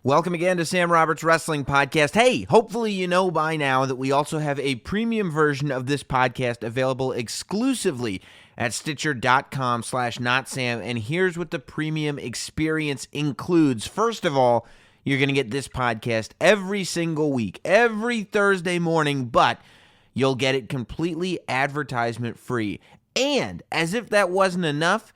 Welcome again to Sam Roberts Wrestling Podcast. Hey, hopefully you know by now that we also have a premium version of this podcast available exclusively at Stitcher.com/NotSam. And here's what the premium experience includes. First of all, you're going to get this podcast every single week, every Thursday morning, but you'll get it completely advertisement free. And as if that wasn't enough,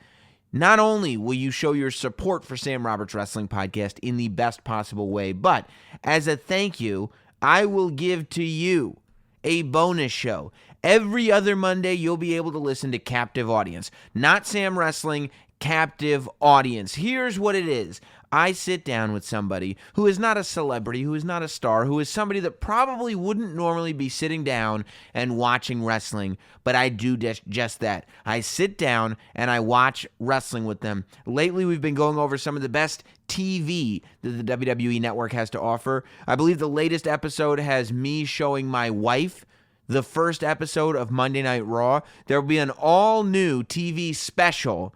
not only will you show your support for Sam Roberts Wrestling Podcast in the best possible way, but as a thank you, I will give to you a bonus show. Every other Monday, you'll be able to listen to Captive Audience. Not Sam Wrestling, Captive Audience. Here's what it is. I sit down with somebody who is not a celebrity, who is not a star, who is somebody that probably wouldn't normally be sitting down and watching wrestling, but I do just that. I sit down and I watch wrestling with them. Lately, we've been going over some of the best TV that the WWE Network has to offer. I believe the latest episode has me showing my wife the first episode of Monday Night Raw. There will be an all-new TV special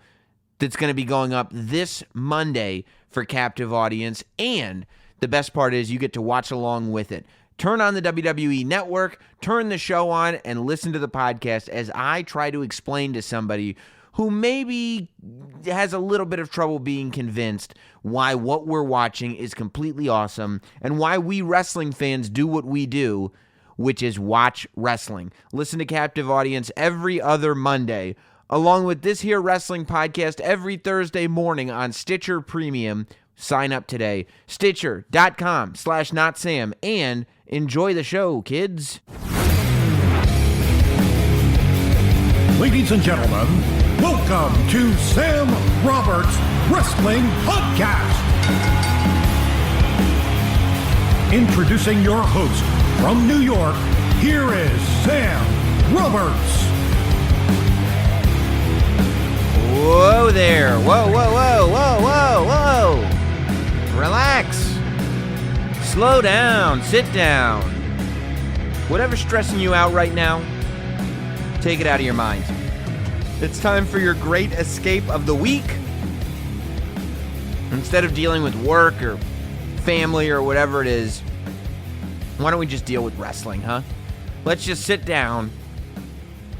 that's going to be going up this Monday for Captive Audience, and the best part is you get to watch along with it. Turn on the WWE Network, turn the show on, and listen to the podcast as I try to explain to somebody who maybe has a little bit of trouble being convinced why what we're watching is completely awesome and why we wrestling fans do what we do, which is watch wrestling. Listen to Captive Audience every other Monday, along with this here wrestling podcast every Thursday morning on Stitcher Premium. Sign up today. Stitcher.com/NotSam, and enjoy the show, kids. Ladies and gentlemen, welcome to Sam Roberts Wrestling Podcast. Introducing your host from New York, here is Sam Roberts. Whoa there. Whoa, whoa, whoa, whoa, whoa, whoa. Relax. Slow down. Sit down. Whatever's stressing you out right now, take it out of your mind. It's time for your great escape of the week. Instead of dealing with work or family or whatever it is, why don't we just deal with wrestling, huh? Let's just sit down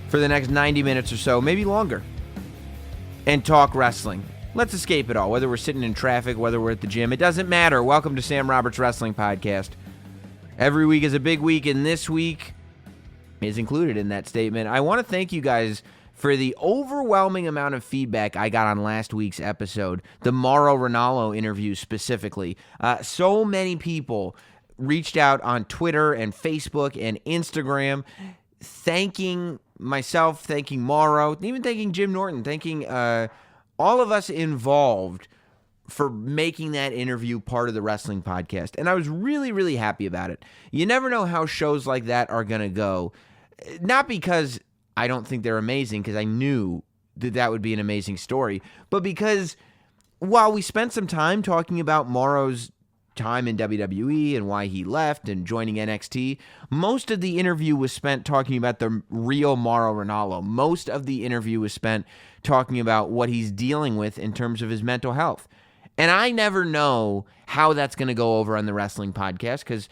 for the next 90 minutes or so, maybe longer, and talk wrestling. Let's escape it all, whether we're sitting in traffic, whether we're at the gym. It doesn't matter. Welcome to Sam Roberts Wrestling Podcast. Every week is a big week, and this week is included in that statement. I want to thank you guys for the overwhelming amount of feedback I got on last week's episode, the Mauro Ranallo interview specifically. So many people reached out on Twitter and Facebook and Instagram thanking myself, thanking Mauro, even thanking Jim Norton, thanking all of us involved for making that interview part of the wrestling podcast. And I was really, really happy about it. You never know how shows like that are going to go. Not because I don't think they're amazing, because I knew that that would be an amazing story, but because while we spent some time talking about Mauro's time in WWE and why he left and joining NXT, most of the interview was spent talking about the real Mauro Ranallo. Most of the interview was spent talking about what he's dealing with in terms of his mental health. And I never know how that's going to go over on the wrestling podcast, because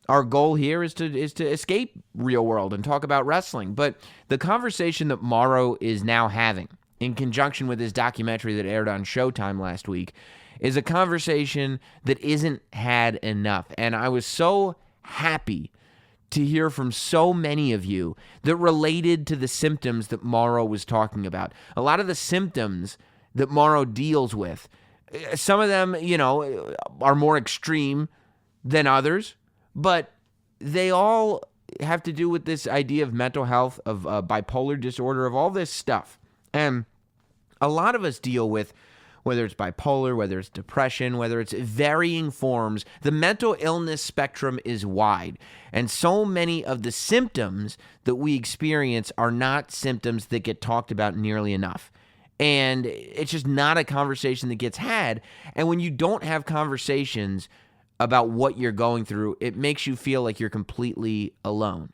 our goal here is to escape real world and talk about wrestling. But the conversation that Mauro is now having in conjunction with his documentary that aired on Showtime last week is a conversation that isn't had enough. And I was so happy to hear from so many of you that related to the symptoms that Mauro was talking about. A lot of the symptoms that Mauro deals with, some of them, are more extreme than others, but they all have to do with this idea of mental health, of bipolar disorder, of all this stuff. And a lot of us deal with, whether it's bipolar, whether it's depression, whether it's varying forms, the mental illness spectrum is wide. And so many of the symptoms that we experience are not symptoms that get talked about nearly enough. And it's just not a conversation that gets had. And when you don't have conversations about what you're going through, it makes you feel like you're completely alone.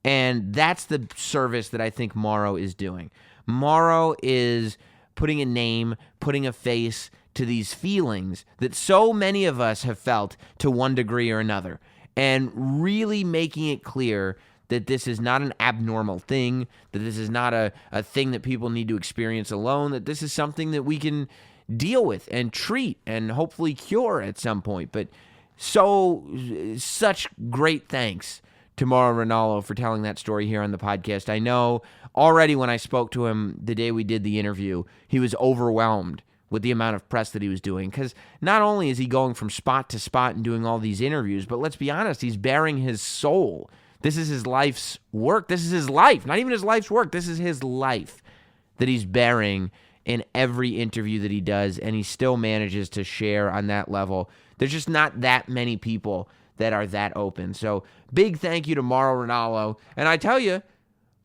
And that's the service that I think Mauro is doing. Mauro is putting a name, putting a face to these feelings that so many of us have felt to one degree or another, and really making it clear that this is not an abnormal thing, that this is not a thing that people need to experience alone, that this is something that we can deal with and treat and hopefully cure at some point. But such great thanks to Mauro Ranallo for telling that story here on the podcast. I know already when I spoke to him the day we did the interview, he was overwhelmed with the amount of press that he was doing, because not only is he going from spot to spot and doing all these interviews, but let's be honest, he's bearing his soul. This is his life's work. This is his life. Not even his life's work. This is his life that he's bearing in every interview that he does, and he still manages to share on that level. There's just not that many people that are that open. So big thank you to Mauro Ranallo. And I tell you,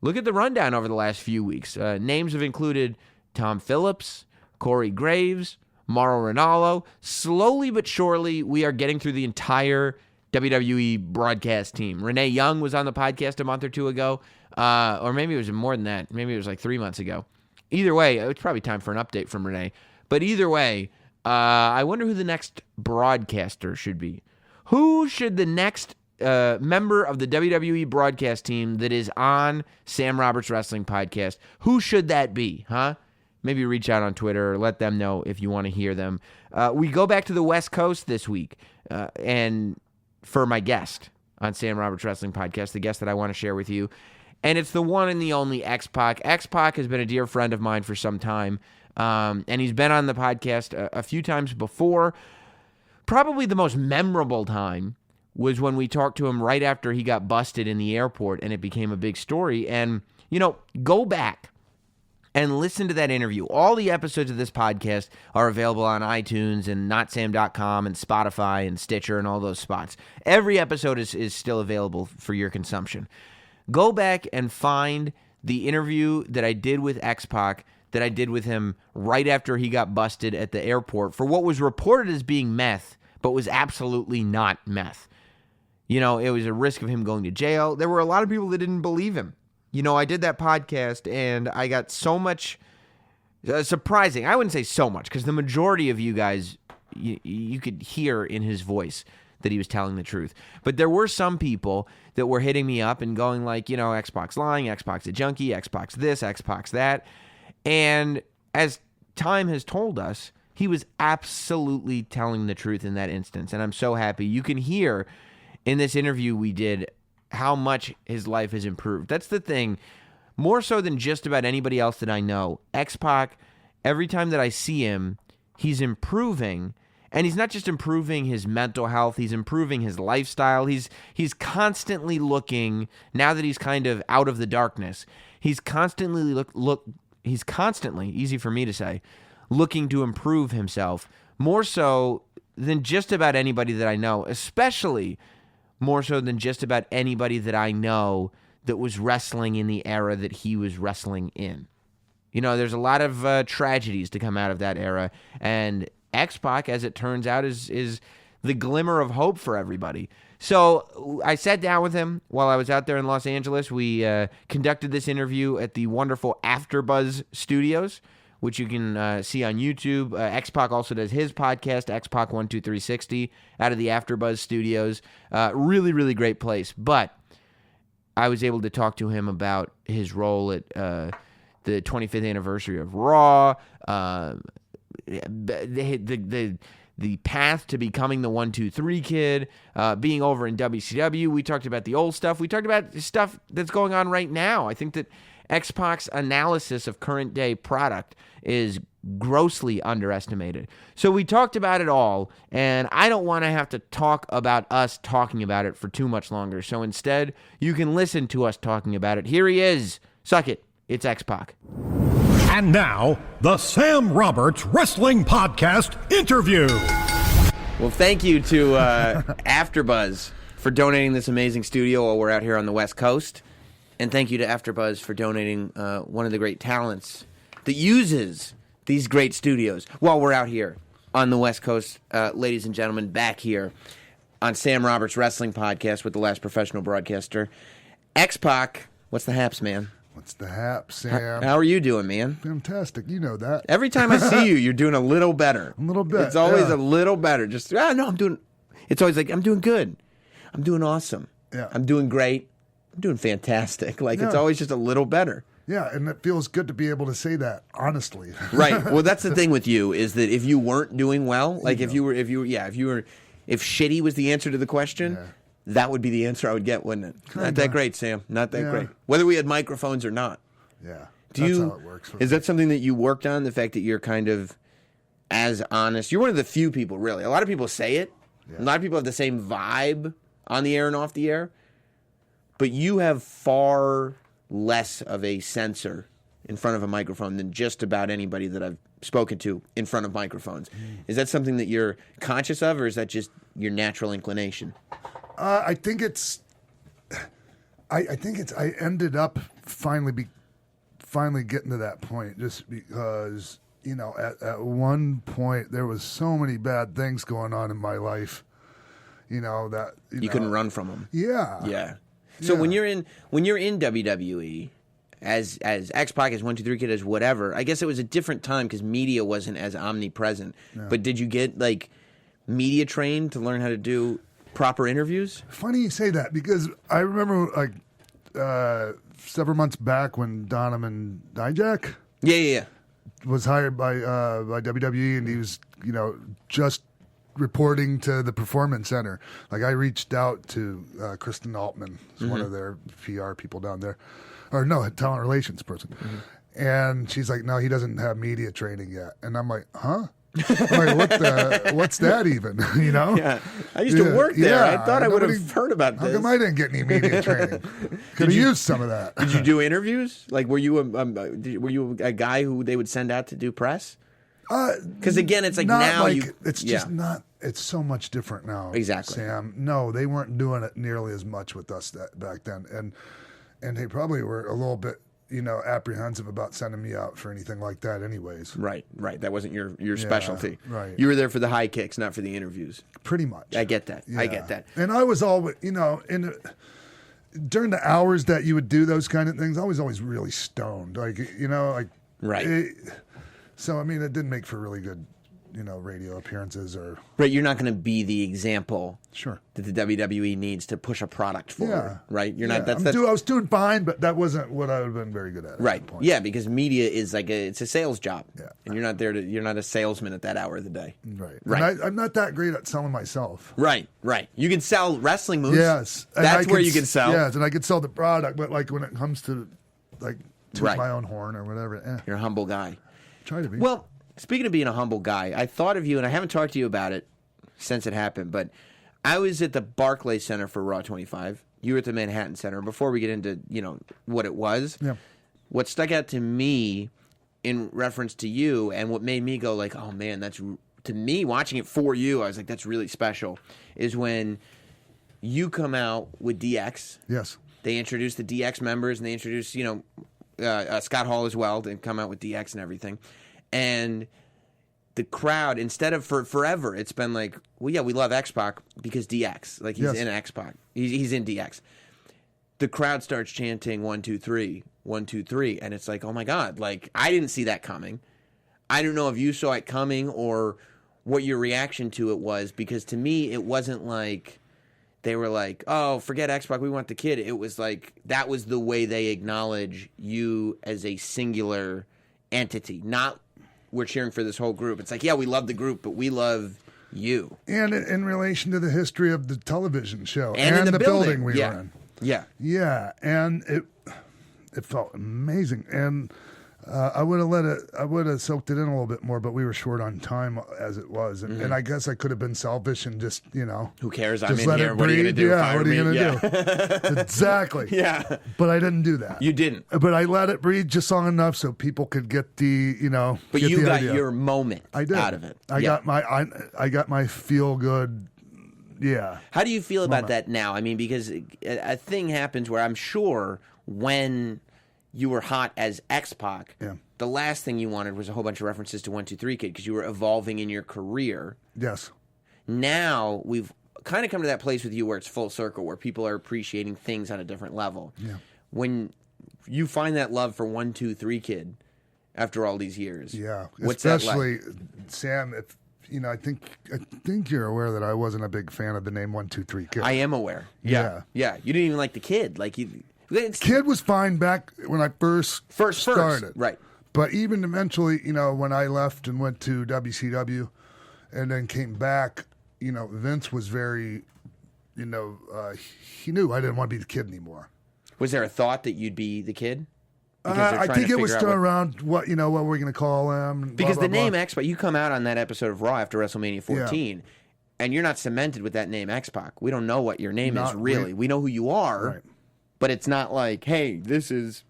look at the rundown over the last few weeks. Names have included Tom Phillips, Corey Graves, Mauro Ranallo. Slowly but surely, we are getting through the entire WWE broadcast team. Renee Young was on the podcast a month or two ago, or maybe it was more than that. Maybe it was like 3 months ago. Either way, it's probably time for an update from Renee. But either way, I wonder who the next broadcaster should be. Who should the next member of the WWE broadcast team that is on Sam Roberts Wrestling Podcast, who should that be, huh? Maybe reach out on Twitter or let them know if you want to hear them. We go back to the West Coast this week, and for my guest on Sam Roberts Wrestling Podcast, the guest that I want to share with you, and it's the one and the only X-Pac. X-Pac has been a dear friend of mine for some time, and he's been on the podcast a few times before. Probably the most memorable time was when we talked to him right after he got busted in the airport, and it became a big story. And, go back and listen to that interview. All the episodes of this podcast are available on iTunes and notsam.com and Spotify and Stitcher and all those spots. Every episode is still available for your consumption. Go back and find the interview that I did with X-Pac, that I did with him right after he got busted at the airport for what was reported as being meth, but was absolutely not meth. It was a risk of him going to jail. There were a lot of people that didn't believe him. I did that podcast, and I got so much surprising. I wouldn't say so much, because the majority of you guys, you could hear in his voice that he was telling the truth. But there were some people that were hitting me up and going like, X-Pac's lying, X-Pac's a junkie, X-Pac's this, X-Pac's that. And as time has told us, he was absolutely telling the truth in that instance. And I'm so happy. You can hear in this interview we did how much his life has improved. That's the thing. More so than just about anybody else that I know, X-Pac, every time that I see him, he's improving. And he's not just improving his mental health, he's improving his lifestyle. He's constantly looking, now that he's kind of out of the darkness, he's constantly he's constantly, easy for me to say, looking to improve himself, more so than just about anybody that I know, especially more so than just about anybody that I know that was wrestling in the era that he was wrestling in. There's a lot of tragedies to come out of that era, and X-Pac, as it turns out, is the glimmer of hope for everybody. So I sat down with him while I was out there in Los Angeles. We conducted this interview at the wonderful AfterBuzz Studios, which you can see on YouTube. X-Pac also does his podcast, X-Pac 12360, out of the AfterBuzz Studios. Really, really great place. But I was able to talk to him about his role at the 25th anniversary of Raw, the path to becoming the 1-2-3 kid, being over in WCW. We talked about the old stuff. We talked about stuff that's going on right now. I think that X-Pac's analysis of current day product is grossly underestimated. So we talked about it all, and I don't want to have to talk about us talking about it for too much longer. So instead, you can listen to us talking about it. Here he is. Suck it. It's X-Pac. And now, the Sam Roberts Wrestling Podcast interview. Well, thank you to AfterBuzz for donating this amazing studio while we're out here on the West Coast. And thank you to AfterBuzz for donating one of the great talents that uses these great studios while we're out here on the West Coast. Ladies and gentlemen, back here on Sam Roberts Wrestling Podcast with the last professional broadcaster. X-Pac, what's the haps, man? What's the hap, Sam? How are you doing, man? Fantastic. You know that. Every time I see you, you're doing a little better. A little bit. It's always yeah. a little better. Just, no, I'm doing, it's always like, I'm doing good. I'm doing awesome. Yeah. I'm doing great. I'm doing fantastic. Like, it's Yeah. always just a little better. Yeah, and it feels good to be able to say that honestly. Right. Well, that's the thing with you is that if you weren't doing well, like if shitty was the answer to the question, Yeah. that would be the answer I would get, wouldn't it? Not Kinda. that great, Sam. Not that Yeah. great. Whether we had microphones or not. Yeah. Do That's you, how it works. For is me. that something that you worked on? The fact that you're kind of as honest. You're one of the few people, really. A lot of people say it. Yeah. A lot of people have the same vibe on the air and off the air. But you have far less of a censor in front of a microphone than just about anybody that I've spoken to in front of microphones. Is that something that you're conscious of, or is that just your natural inclination? I think it's. I think it's. I ended up finally getting to that point just because at one point there was so many bad things going on in my life. That You couldn't run from them. Yeah. Yeah. So Yeah. when you're in WWE, as X-Pac, as 1-2-3 Kid, as whatever, I guess it was a different time because media wasn't as omnipresent. But did you get like media trained to learn how to do proper interviews? Funny you say that because I remember several months back when Donovan Dijak Yeah. was hired by WWE and he was just reporting to the Performance Center. Like I reached out to Kristen Altman, who's one of their PR people down there, or no, talent relations person, and she's like, no, he doesn't have media training yet, and I'm like, huh? I'm like, what's that even? Yeah. I used to work there. I thought I would have heard about How this. come I didn't get any media training? Could have used some of that. Did you do interviews? Like, were you a guy who they would send out to do press? Because again, it's like Not now like, you. it's just not. It's so much different now. Exactly. Sam. No, they weren't doing it nearly as much with us back then, and they probably were a little bit, apprehensive about sending me out for anything like that. Anyways, Right. That wasn't your specialty. right. You were there for the high kicks, not for the interviews. pretty much. I get that. I Yeah. get that. And I was always, during the hours that you would do those kind of things, I was always really stoned. Right. So I mean, it didn't make for really good, radio appearances or. Right, you're not going to be the example Sure. that the WWE needs to push a product forward. Yeah. Right, you're Yeah, not. That's I was doing fine, but that wasn't what I would have been very good at. right. that point. Yeah, because media is like it's a sales job. Yeah. and you're not there to. You're not a salesman at that hour of the day. Right. Right. And I'm not that great at selling myself. Right. You can sell wrestling moves. Yes. And that's I where could you can sell. Yes, and I could sell the product, but like when it comes to like toot Right. my own horn or whatever, You're a humble guy. try to be. Well, speaking of being a humble guy, I thought of you, and I haven't talked to you about it since it happened, but I was at the Barclays Center for Raw 25. You were at the Manhattan Center. Before we get into, what it was, Yeah. what stuck out to me in reference to you and what made me go like, oh, man, to me, watching it for you, I was like, that's really special, is when you come out with DX. Yes. They introduce the DX members, and they introduce, Scott Hall as well. They come out with DX and everything. And the crowd, instead of for forever, it's been like, well, yeah, we love X-Pac because DX. Like, he's Yes. in X-Pac. He's in DX. The crowd starts chanting 1, 2, 3, 1, 2, 3. And it's like, oh, my God. Like, I didn't see that coming. I don't know if you saw it coming or what your reaction to it was. Because to me, it wasn't like they were like, oh, forget X-Pac, we want the kid. It was like that was the way they acknowledge you as a singular entity. Not we're cheering for this whole group. It's like, yeah, we love the group, but we love you. And in relation to the history of the television show And in the building we yeah. were in. Yeah. Yeah, and it felt amazing. And I would have soaked it in a little bit more, but we were short on time as it was. And I guess I could have been selfish and just, Who cares? just I'm in let here. it What are you going to breathe. do? Yeah, Fire what are you me? going to do? Exactly. Yeah. But I didn't do that. You didn't. But I let it breathe just long enough so people could get the, But get you the got idea. your moment I did. out of it. I Yeah. got my feel good. Yeah. How do you feel about that now? I mean, because a thing happens where I'm sure when you were hot as X-Pac, Yeah. the last thing you wanted was a whole bunch of references to 1, 2, 3 Kid because you were evolving in your career. Yes. Now we've kind of come to that place with you where it's full circle, where people are appreciating things on a different level. Yeah. When you find that love for 1, 2, 3 Kid after all these years. Yeah, What's that especially like? Sam. If I think you're aware that I wasn't a big fan of the name 1, 2, 3 Kid. I am aware. Yeah. You didn't even like the Kid. Like Kid was fine back when I first started. Right. But even eventually, when I left and went to WCW, and then came back, Vince was very, he knew I didn't want to be the Kid anymore. Was there a thought that you'd be the Kid? I think it was still around what we're going to call him. Because the name X-Pac, you come out on that episode of Raw after WrestleMania 14, and you're not cemented with that name X-Pac. We don't know what your name is really. We know who you are, right. But it's not like, hey, this is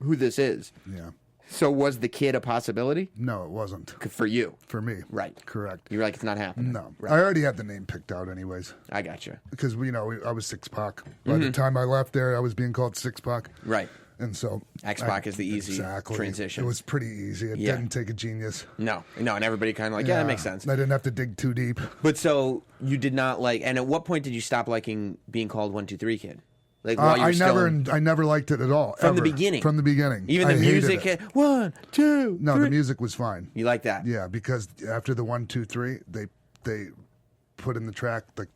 who this is. Yeah. So was the Kid a possibility? No, it wasn't. For you? For me. Right. Correct. You're like, it's not happening. No. Right. I already had the name picked out anyways. I got you. Because, I was Six-Pac. By the time I left there, I was being called Six-Pac. Right. And so X-Pac is the easy transition. It was pretty easy. It didn't take a genius. No, and everybody kind of like, yeah, that makes sense. I didn't have to dig too deep. But so you did not like, and at what point did you stop liking being called 1, 2, 3 Kid? Like while you I never liked it at all. From the ever. beginning. From the beginning. Even the music. 1, 2, No, 3. the music was fine. You like that? Yeah, because after the 1, 2, 3, they put in the track like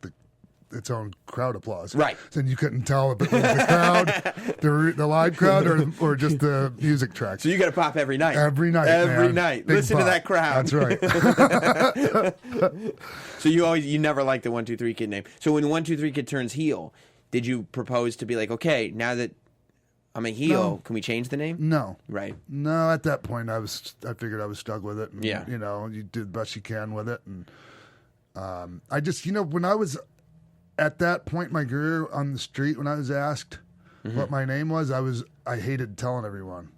its own crowd applause. Right. So you couldn't tell if it was the crowd, the live crowd, or just the music track. So you got to pop every night. Every night. Every man. night. Big Listen pop. to that crowd. That's right. So you never liked the 1, 2, 3 Kid name. So when 1, 2, 3 Kid turns heel, did you propose to be like, okay, now that I'm a heel, can we change the name? No. Right. No, at that point I figured I was stuck with it. And, Yeah. you do the best you can with it. And I just, when I was at that point in my career on the street, when I was asked what my name was, I hated telling everyone,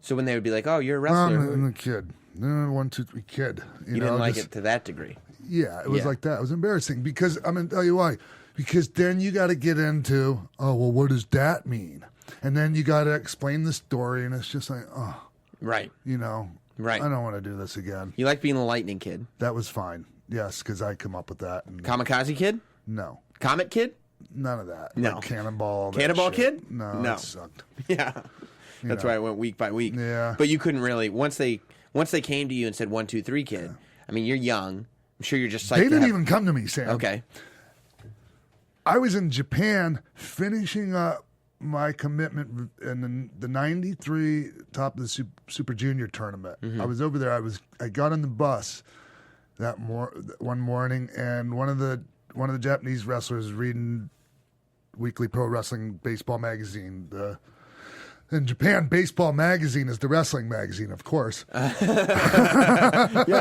So when they would be like, oh, you're a wrestler. I'm a Kid. 1, 2, 3 Kid. You didn't like it to that degree. Yeah, it was Yeah. like that. It was embarrassing because I'm going to tell you why. Because then you got to get into, what does that mean? And then you got to explain the story, and it's just like, Right. Right. I don't want to do this again. You like being the Lightning Kid. That was fine. Yes, because I come up with that. And Kamikaze Kid? no, Comet Kid? none of that. No. Like Cannonball. that Cannonball shit. Kid? No, No. that sucked. Yeah. That's know. why I went week by week. Yeah. But you couldn't really, once they came to you and said 1, 2, 3 Kid, I mean, you're young. I'm sure you're just psyched They to didn't have- even come to me, Sam. Okay. I was in Japan finishing up my commitment in the 93 top of the Super Junior tournament. I was over there. I got on the bus one morning, and one of the Japanese wrestlers was reading Weekly Pro Wrestling Baseball magazine. In Japan, Baseball magazine is the wrestling magazine, of course. Yeah,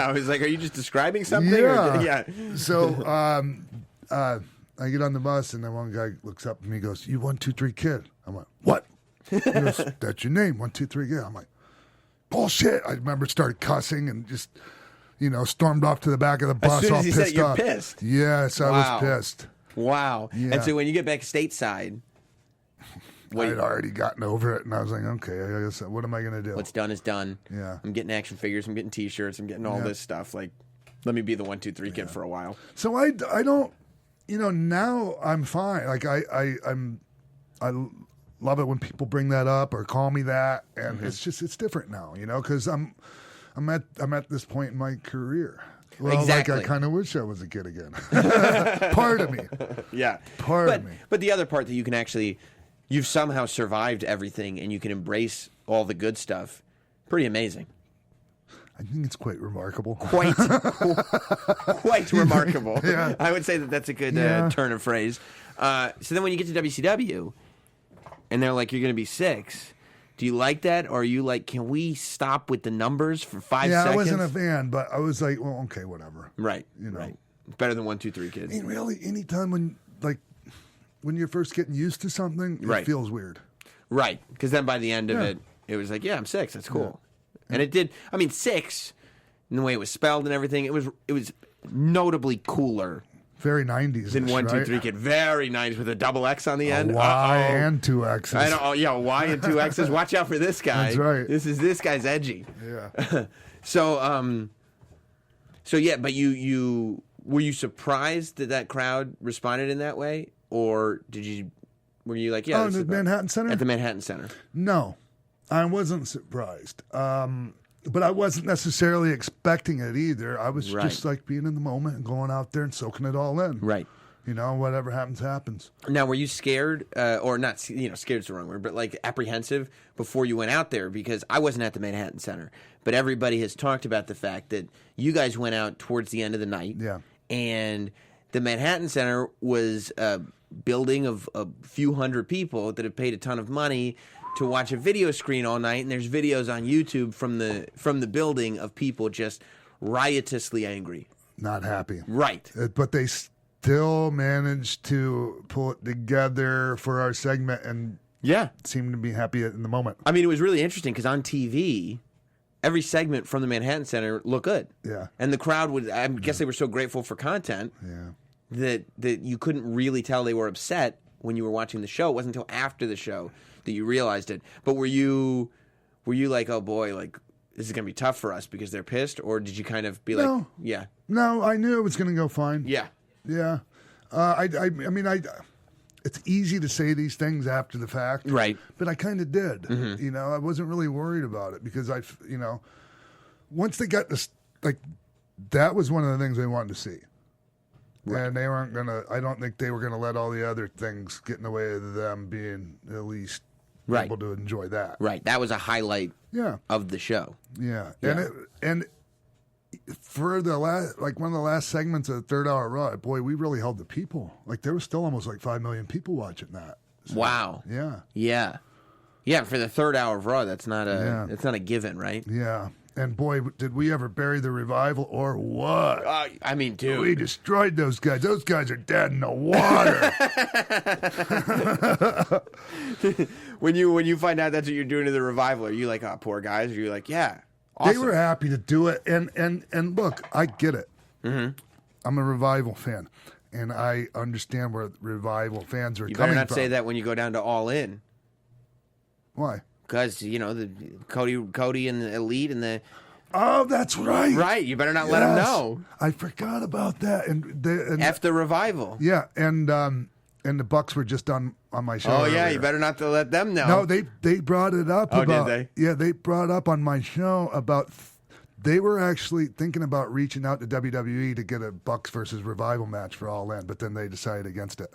I was like, are you just describing something? Yeah. Or, yeah. So I get on the bus, and then one guy looks up at me and goes, "You 1, 2, 3 Kid." I'm like, "What?" He goes, "That's your name, 1, 2, 3 Kid." I'm like, "Bullshit!" I remember started cussing and just, stormed off to the back of the bus, soon as all he pissed said it, you're off. pissed? Yes, I Wow. was pissed. Wow. Yeah. And so when you get back stateside, I had already gotten over it, and I was like, "Okay, I guess, what am I going to do?" what's done is done. Yeah. I'm getting action figures. I'm getting T-shirts. I'm getting all this stuff. Like, let me be the 1, 2, 3 Kid for a while. So I don't, now I'm fine. Like I love it when people bring that up or call me that, and it's different now, because I'm at this point in my career. Well, Exactly. like I kind of wish I was a kid again. Part of me. Yeah. Part of me. But the other part that you can actually, you've somehow survived everything and you can embrace all the good stuff. Pretty amazing. I think it's quite remarkable. Quite remarkable. Yeah. I would say that's a good Yeah. turn of phrase. So then when you get to WCW and they're like, you're going to be 6, do you like that? Or are you like, can we stop with the numbers for 5 Yeah, seconds? I wasn't a fan, but I was like, well, okay, whatever. Right. You know. Right. Better than 1, 2, 3 Kids. I mean, really, anytime when you're first getting used to something, Right. it feels weird. Right. Because then by the end of Yeah. it was like, yeah, I'm 6. That's cool. And it did. I mean, 6, and the way it was spelled and everything, it was notably cooler Very 90s. than 1, 2, right? 3 Kid. Very nice with a double X on the end. Y Uh-oh. and 2 X's. I know. Oh, yeah, Y and 2 X's. Watch out for this guy. That's right. This guy's edgy. Yeah. So yeah, but you were you surprised that crowd responded in that way, or Were you like, yeah, Oh, this the is about- Manhattan Center? At the Manhattan Center. No, I wasn't surprised. But I wasn't necessarily expecting it either. I was Right. just like being in the moment and going out there and soaking it all in. Right. You know, whatever happens, happens. Now, were you scared, or not? Scared is the wrong word, but like apprehensive before you went out there? Because I wasn't at the Manhattan Center, but everybody has talked about the fact that you guys went out towards the end of the night. Yeah. And the Manhattan Center was a building of a few hundred people that have paid a ton of money to watch a video screen all night, and there's videos on YouTube from the building of people just riotously angry. Not happy. Right. But they still managed to pull it together for our segment and Yeah. seemed to be happy in the moment. I mean, it was really interesting because on TV, every segment from the Manhattan Center looked good. Yeah. And the crowd would, I guess they were so grateful for content Yeah. that you couldn't really tell they were upset when you were watching the show. It wasn't until after the show that you realized it. But were you like, oh boy, like this is going to be tough for us because they're pissed? Or did you kind of be like, No. yeah. No, I knew it was going to go fine. Yeah. Yeah. I mean, it's easy to say these things after the fact. Right. But I kind of did. You know, I wasn't really worried about it because once they got this, like, that was one of the things they wanted to see. Right. And they weren't going to, I don't think they were going to let all the other things get in the way of them being at least Right. able to enjoy that. Right. That was a highlight Yeah. of the show. Yeah. Yeah. And for the last, like one of the last segments of the 3rd hour Raw, boy, we really held the people. Like there was still almost like 5 million people watching that. So, Wow. Yeah. Yeah. Yeah, for the 3rd hour of Raw, that's not Yeah. it's not a given, right? Yeah. And boy, did we ever bury the Revival or what? I mean, dude. We destroyed those guys. Those guys are dead in the water. When you find out that's what you're doing to the Revival, are you like, oh, poor guys? Or are you like, yeah, awesome. They were happy to do it. And look, I get it. Mm-hmm. I'm a Revival fan. And I understand where Revival fans are You coming better not from. say that when you go down to All In. Why? Because, the Cody and the Elite and the... Oh, that's right. Right, you better not let them know. I forgot about that. And F the Revival. yeah, and the Bucks were just on my show. Oh, yeah, earlier. you better not to let them know. No, they brought it up. Oh, about, did Yeah, they brought up on my show about they were actually thinking about reaching out to WWE to get a Bucks versus Revival match for All In, but then they decided against it.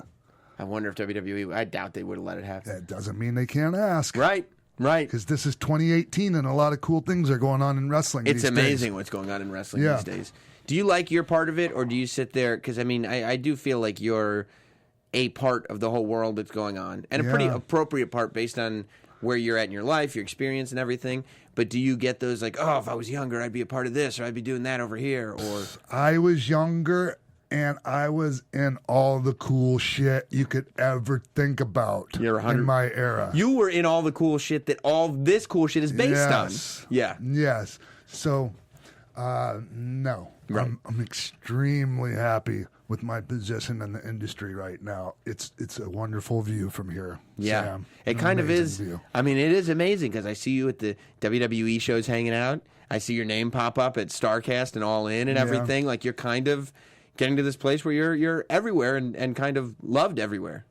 I wonder if WWE... I doubt they would have let it happen. That doesn't mean they can't ask. Right. Because this is 2018 and a lot of cool things are going on in wrestling. It's these amazing days. what's going on in wrestling Yeah. these days. Do you like your part of it, or do you sit there? Because, I mean, I do feel like you're a part of the whole world that's going on, and a pretty Yeah. appropriate part based on where you're at in your life, your experience, and everything. But do you get those like, oh, if I was younger, I'd be a part of this, or I'd be doing that over here, or I was younger and I was in all the cool shit you could ever think about You're 100 in my era. you were in all the cool shit that all this cool shit is based Yes. on? Yeah. Yes. So, no. Right. I'm extremely happy with my position in the industry right now. It's a wonderful view from here. Yeah, Sam. it An kind of amazing is. view. I mean, it is amazing because I see you at the WWE shows hanging out. I see your name pop up at StarCast and All In and everything. Like you're kind of getting to this place where you're everywhere and kind of loved everywhere.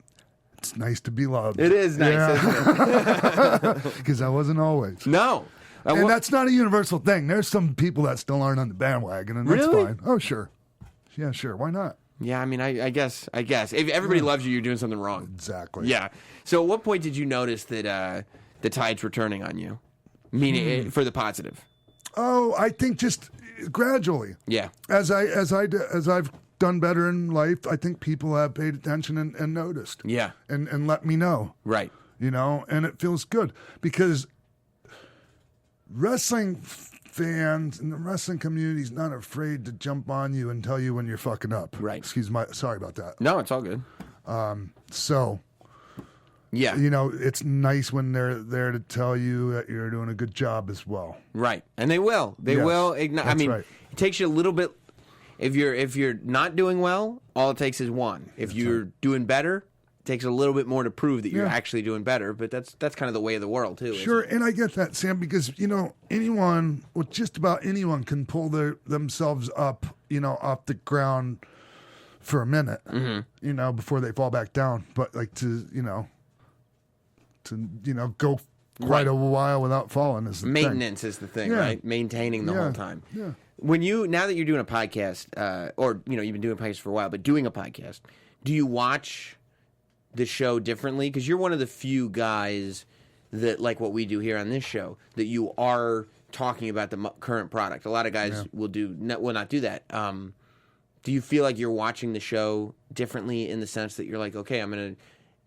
It's nice to be loved. It is nice, isn't it? Because I wasn't always. No. And that's not a universal thing. There's some people that still aren't on the bandwagon, and that's Really? fine. Oh, sure. Yeah, sure. Why not? Yeah, I mean, I guess. If everybody loves you, you're doing something wrong. Exactly. Yeah. So at what point did you notice that the tide's returning on you? Meaning for the positive. Oh, I think just gradually. Yeah. As I've done better in life, I think people have paid attention and noticed. Yeah. And let me know. Right. And it feels good because wrestling fans and the wrestling community is not afraid to jump on you and tell you when you're fucking up. Right. Sorry about that. No, it's all good. So, Yeah. it's nice when they're there to tell you that you're doing a good job as well. Right, and they will. They Yes, will. I that's mean, right. it takes you a little bit. If you're not doing well, all it takes is one. If you're doing better, it takes a little bit more to prove that you're Yeah. actually doing better. But that's kind of the way of the world too. isn't Sure, it? and I get that, Sam, because anyone, well, just about anyone, can pull themselves up, off the ground for a minute, before they fall back down. But like go quite a while without falling. Is the Maintenance is the thing, Yeah. right? Maintaining the whole time. Yeah. Now that you're doing a podcast, or you've been doing podcasts for a while, but doing a podcast, do you watch the show differently? Because you're one of the few guys that, like what we do here on this show, that you are talking about the current product. A lot of guys will not do that. Do you feel like you're watching the show differently in the sense that you're like, okay, I'm going to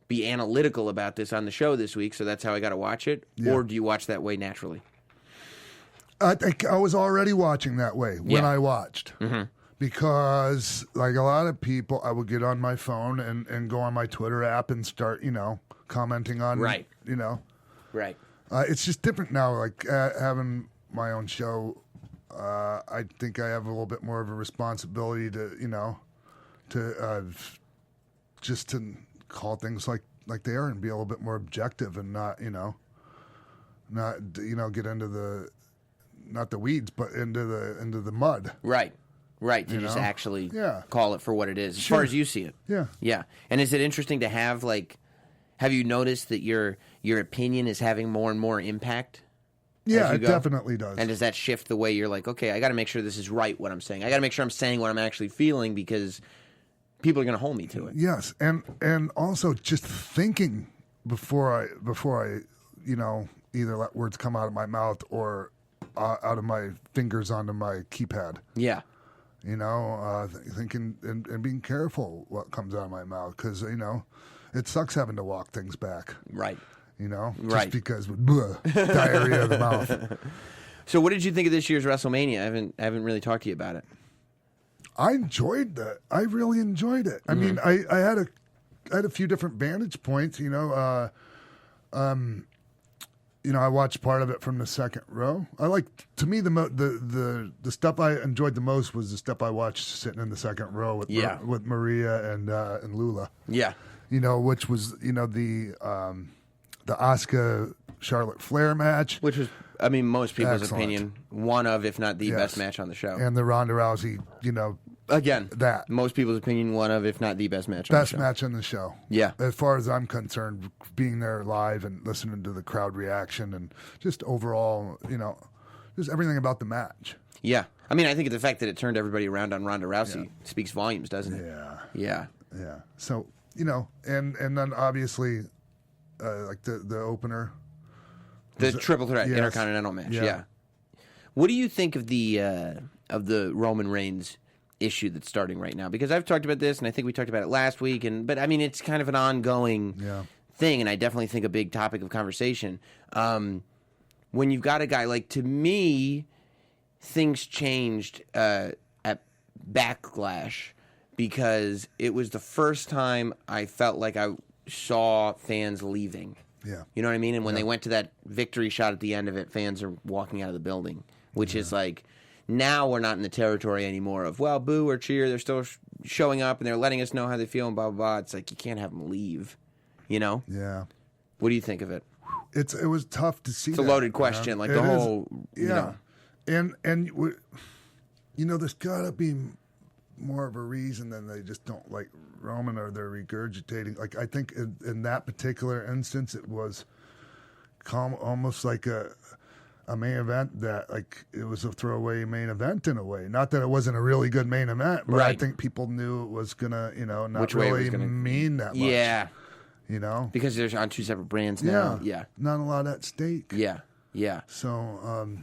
be analytical about this on the show this week, so that's how I got to watch it? Yeah. Or do you watch that way naturally? I think I was already watching that way when Yeah. I watched. Because, like a lot of people, I would get on my phone and go on my Twitter app and start, commenting on, Right. Right. It's just different now. Like having my own show, I think I have a little bit more of a responsibility to just to call things like they are and be a little bit more objective and not get into the not the weeds but into the mud. Right. To just know? actually Yeah. call it for what it is, as Sure. far as you see it. Yeah. Yeah. And is it interesting to have you noticed that your opinion is having more and more impact? Yeah, as you it go? definitely does. And does that shift the way you're like, okay, I got to make sure this is right what I'm saying. I got to make sure I'm saying what I'm actually feeling because people are going to hold me to it. Yes, and also just thinking before I either let words come out of my mouth or out of my fingers onto my keypad. Yeah. Thinking and being careful what comes out of my mouth because it sucks having to walk things back. Right. Just Right. because diarrhea of the mouth. So what did you think of this year's WrestleMania? I haven't really talked to you about it. I enjoyed that. I really enjoyed it. I mean, I had a few different vantage points. I watched part of it from the second row. To me the stuff I enjoyed the most was the stuff I watched sitting in the second row with Maria and Lula. Yeah. Which was the Asuka Charlotte Flair match Which was, most people's Excellent. opinion, one of, if not the Yes. best match on the show. and the Ronda Rousey Again, that. most people's opinion, one of, if not the best match on the best show. match on the show. Yeah. As far as I'm concerned, being there live and listening to the crowd reaction and just overall, just everything about the match. Yeah. I think the fact that it turned everybody around on Ronda Rousey speaks volumes, doesn't it? Yeah. Yeah. Yeah. So, and then obviously, like the opener. The triple threat Yes. intercontinental match. Yeah. Yeah. What do you think of the Roman Reigns issue that's starting right now? Because I've talked about this, and I think we talked about it last week. But it's kind of an ongoing thing, and I definitely think a big topic of conversation. When you've got a guy to me, things changed at Backlash because it was the first time I felt like I saw fans leaving. Yeah. You know what I mean? And when they went to that victory shot at the end of it, fans are walking out of the building, which is now we're not in the territory anymore of, well, boo or cheer. They're still showing up and they're letting us know how they feel and blah, blah, blah. It's like you can't have them leave, Yeah. What do you think of it? It was tough to see. It's a loaded question. It The is. whole, And there's got to be more of a reason than they just don't like Roman or they're regurgitating. I think in that particular instance, it was almost like a main event that it was a throwaway main event in a way. Not that it wasn't a really good main event, but I Right. think people knew it was gonna, not Which way it was really gonna- mean that much. Yeah. Because Because they're on two separate brands now. Yeah. not a lot at stake. Yeah. Yeah. So,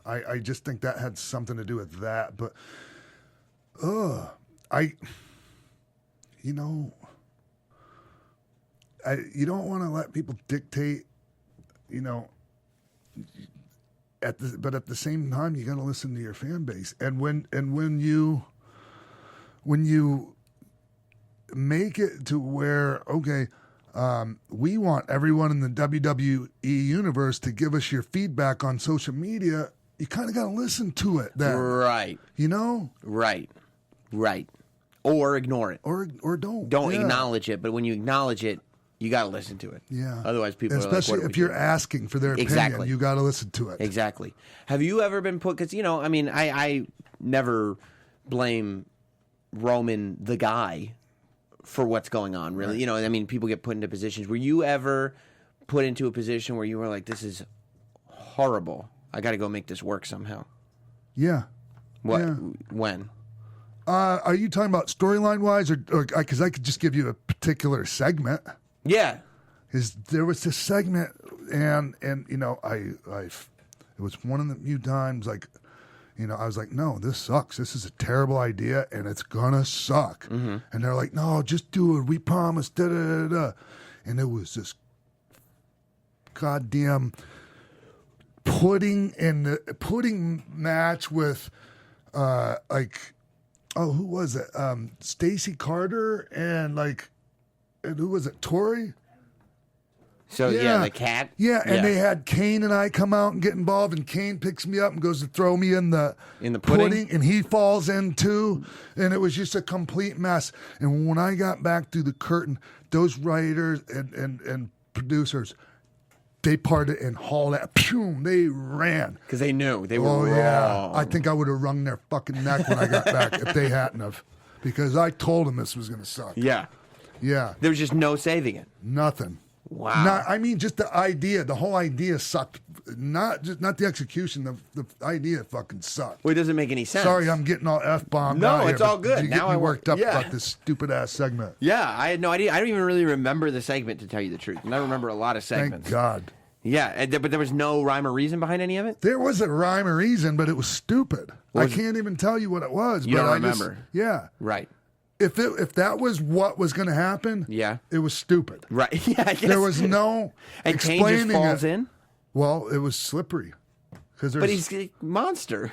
I just think that had something to do with that. But, you don't want to let people dictate, but at the same time, you got to listen to your fan base. And when you make it to where, okay, we want everyone in the WWE universe to give us your feedback on social media, you kind of got to listen to it then, Right. Right. Or ignore it. or don't. Don't Yeah. acknowledge it, but when you acknowledge it, you got to listen to it. Yeah. Otherwise, people especially are like, what if you're asking for their opinion, Exactly. you got to listen to it. Exactly. Have you ever been put? Because I never blame Roman the guy for what's going on. Really, Right. people get put into positions. Were you ever put into a position where you were like, this is horrible. I got to go make this work somehow? Yeah. What? Yeah. When? Are you talking about storyline wise, or because I could just give you a particular segment? Yeah. There was this segment, and you know, it was one of the few times, like, you know, I was like, no, this sucks. This is a terrible idea, and it's gonna suck. Mm-hmm. And they're like, no, just do it. We promise. Da da da da. And it was this goddamn pudding match with like, oh, who was it? Stacy Carter and who was it? Tori? So, yeah, the cat? Yeah, and they had Kane and I come out and get involved, and Kane picks me up and goes to throw me in the pudding, and he falls in too, and it was just a complete mess. And when I got back through the curtain, those writers and producers, they parted and hauled out. Pew! They ran. Because they knew. They were Oh, wrong. yeah. I think I would have wrung their fucking neck when I got back if they hadn't have. Because I told them this was going to suck. Yeah. Yeah. There was just no saving it. Nothing. Wow. I mean, just the idea. The whole idea sucked. Not the execution. The idea fucking sucked. Well, it doesn't make any sense. Sorry, I'm getting all F-bombed No, out it's here, all but good. You Now get me I worked up yeah. about this stupid-ass segment. Yeah, I had no idea. I don't even really remember the segment, to tell you the truth. And I remember a lot of segments. Thank God. Yeah, but there was no rhyme or reason behind any of it? There was a rhyme or reason, but it was stupid. I can't even tell you what it was. You but don't I remember? Yeah. Right. If that was what was going to happen, Yeah. it was stupid. Right. Yeah, I guess. There was no and Kane explaining just falls it. in? Well, it was slippery. But he's a monster.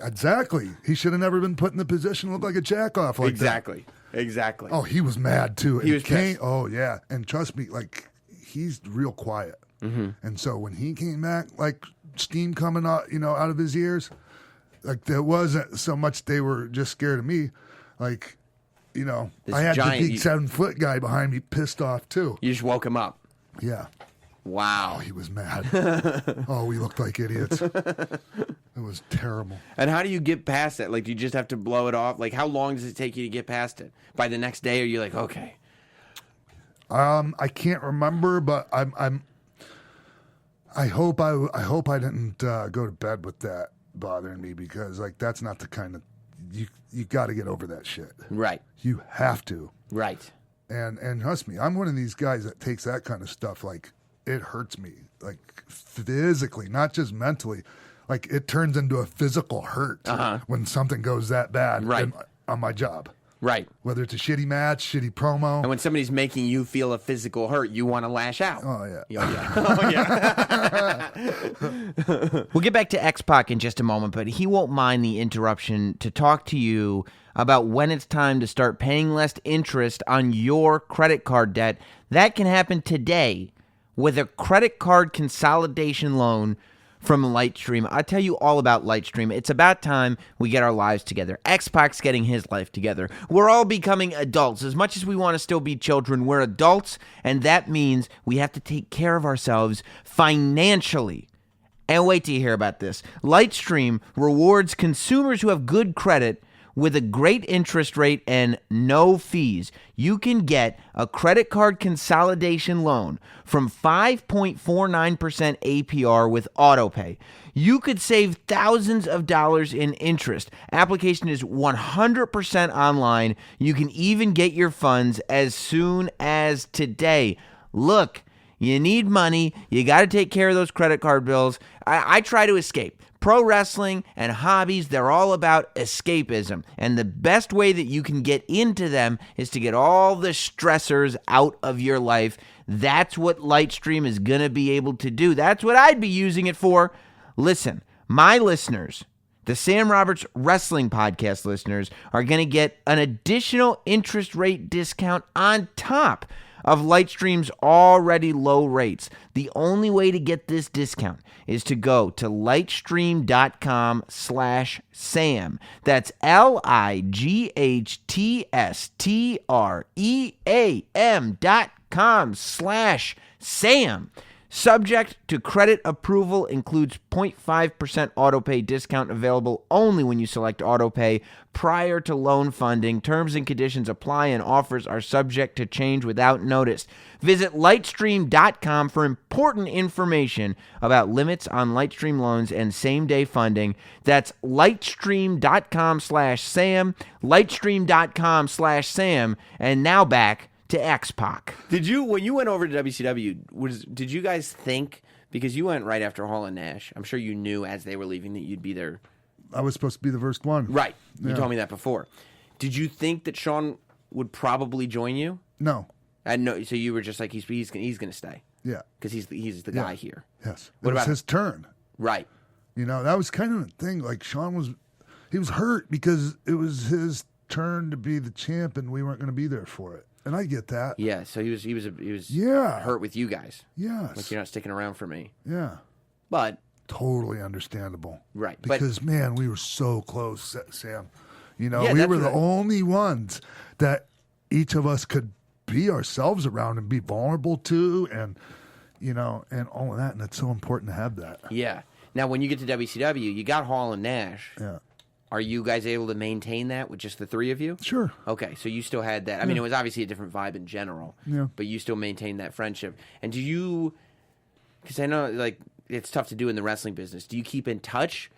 Exactly. He should have never been put in the position to look like a jackoff like Exactly. that. Exactly. Oh, he was mad too. He was pissed. Oh yeah, and trust me, like, he's real quiet. Mm-hmm. And so when he came back, like, steam coming out, out of his ears, like, there wasn't so much they were just scared of me. Like, This I had giant- the big 7-foot guy behind me pissed off too. You just woke him up. Yeah. Wow. Oh, he was mad. Oh, we looked like idiots. It was terrible. And how do you get past that? Like, do you just have to blow it off? Like, how long does it take you to get past it? By the next day, are you like, okay? I can't remember, but I hope I didn't go to bed with that bothering me, because, like, that's not the kind of you got to get over that shit. Right. You have to. Right. And trust me, I'm one of these guys that takes that kind of stuff, like, it hurts me, like, physically, not just mentally. Like, it turns into a physical hurt when something goes that bad on my job. Right. Whether it's a shitty match, shitty promo. And when somebody's making you feel a physical hurt, you want to lash out. Oh, yeah. Oh, yeah. We'll get back to X-Pac in just a moment, but he won't mind the interruption to talk to you about when it's time to start paying less interest on your credit card debt. That can happen today with a credit card consolidation loan from Lightstream. I'll tell you all about Lightstream. It's about time we get our lives together. X-Pac's getting his life together. We're all becoming adults. As much as we want to still be children, we're adults, and that means we have to take care of ourselves financially. And wait till you hear about this. Lightstream rewards consumers who have good credit with a great interest rate and no fees. You can get a credit card consolidation loan from 5.49% APR with AutoPay. You could save thousands of dollars in interest. Application is 100% online. You can even get your funds as soon as today. Look, you need money. You got to take care of those credit card bills. I try to escape. Pro wrestling and hobbies, they're all about escapism. And the best way that you can get into them is to get all the stressors out of your life. That's what Lightstream is going to be able to do. That's what I'd be using it for. Listen, my listeners, the Sam Roberts Wrestling Podcast listeners, are going to get an additional interest rate discount on top of Lightstream's already low rates. The only way to get this discount is to go to lightstream.com/Sam. That's LIGHTSTREAM.com/Sam Subject to credit approval, includes 0.5% auto pay discount available only when you select auto pay prior to loan funding. Terms and conditions apply and offers are subject to change without notice. Visit Lightstream.com for important information about limits on Lightstream loans and same-day funding. That's Lightstream.com/Sam, Lightstream.com/Sam, and now back to X-Pac. When you went over to WCW, did you guys think, because you went right after Hall and Nash, I'm sure you knew as they were leaving that you'd be there. I was supposed to be the first one. Right. You Yeah. told me that before. Did you think that Sean would probably join you? No. And no, so you were just like, he's going to stay Yeah. because he's the guy here. Yes. What It was about his turn. Right. You know, that was kind of the thing. Like Sean was hurt because it was his turn to be the champ, and we weren't going to be there for it. And I get that. Yeah. So he was Yeah. hurt with you guys. Yes. Like, you're not sticking around for me. Yeah. But Totally understandable. Right, but- Because, man, we were so close, Sam. You know, Yeah, we that's were the what I- only ones that each of us could be ourselves around and be vulnerable to, and, you know, and all of that. And it's so important to have that. yeah. Now, when you get to WCW, you got Hall and Nash. Yeah. Are you guys able to maintain that with just the three of you? Sure. Okay, so you still had that. I mean, it was obviously a different vibe in general. Yeah. But you still maintained that friendship. And do you, because I know, like, it's tough to do in the wrestling business, do you keep in touch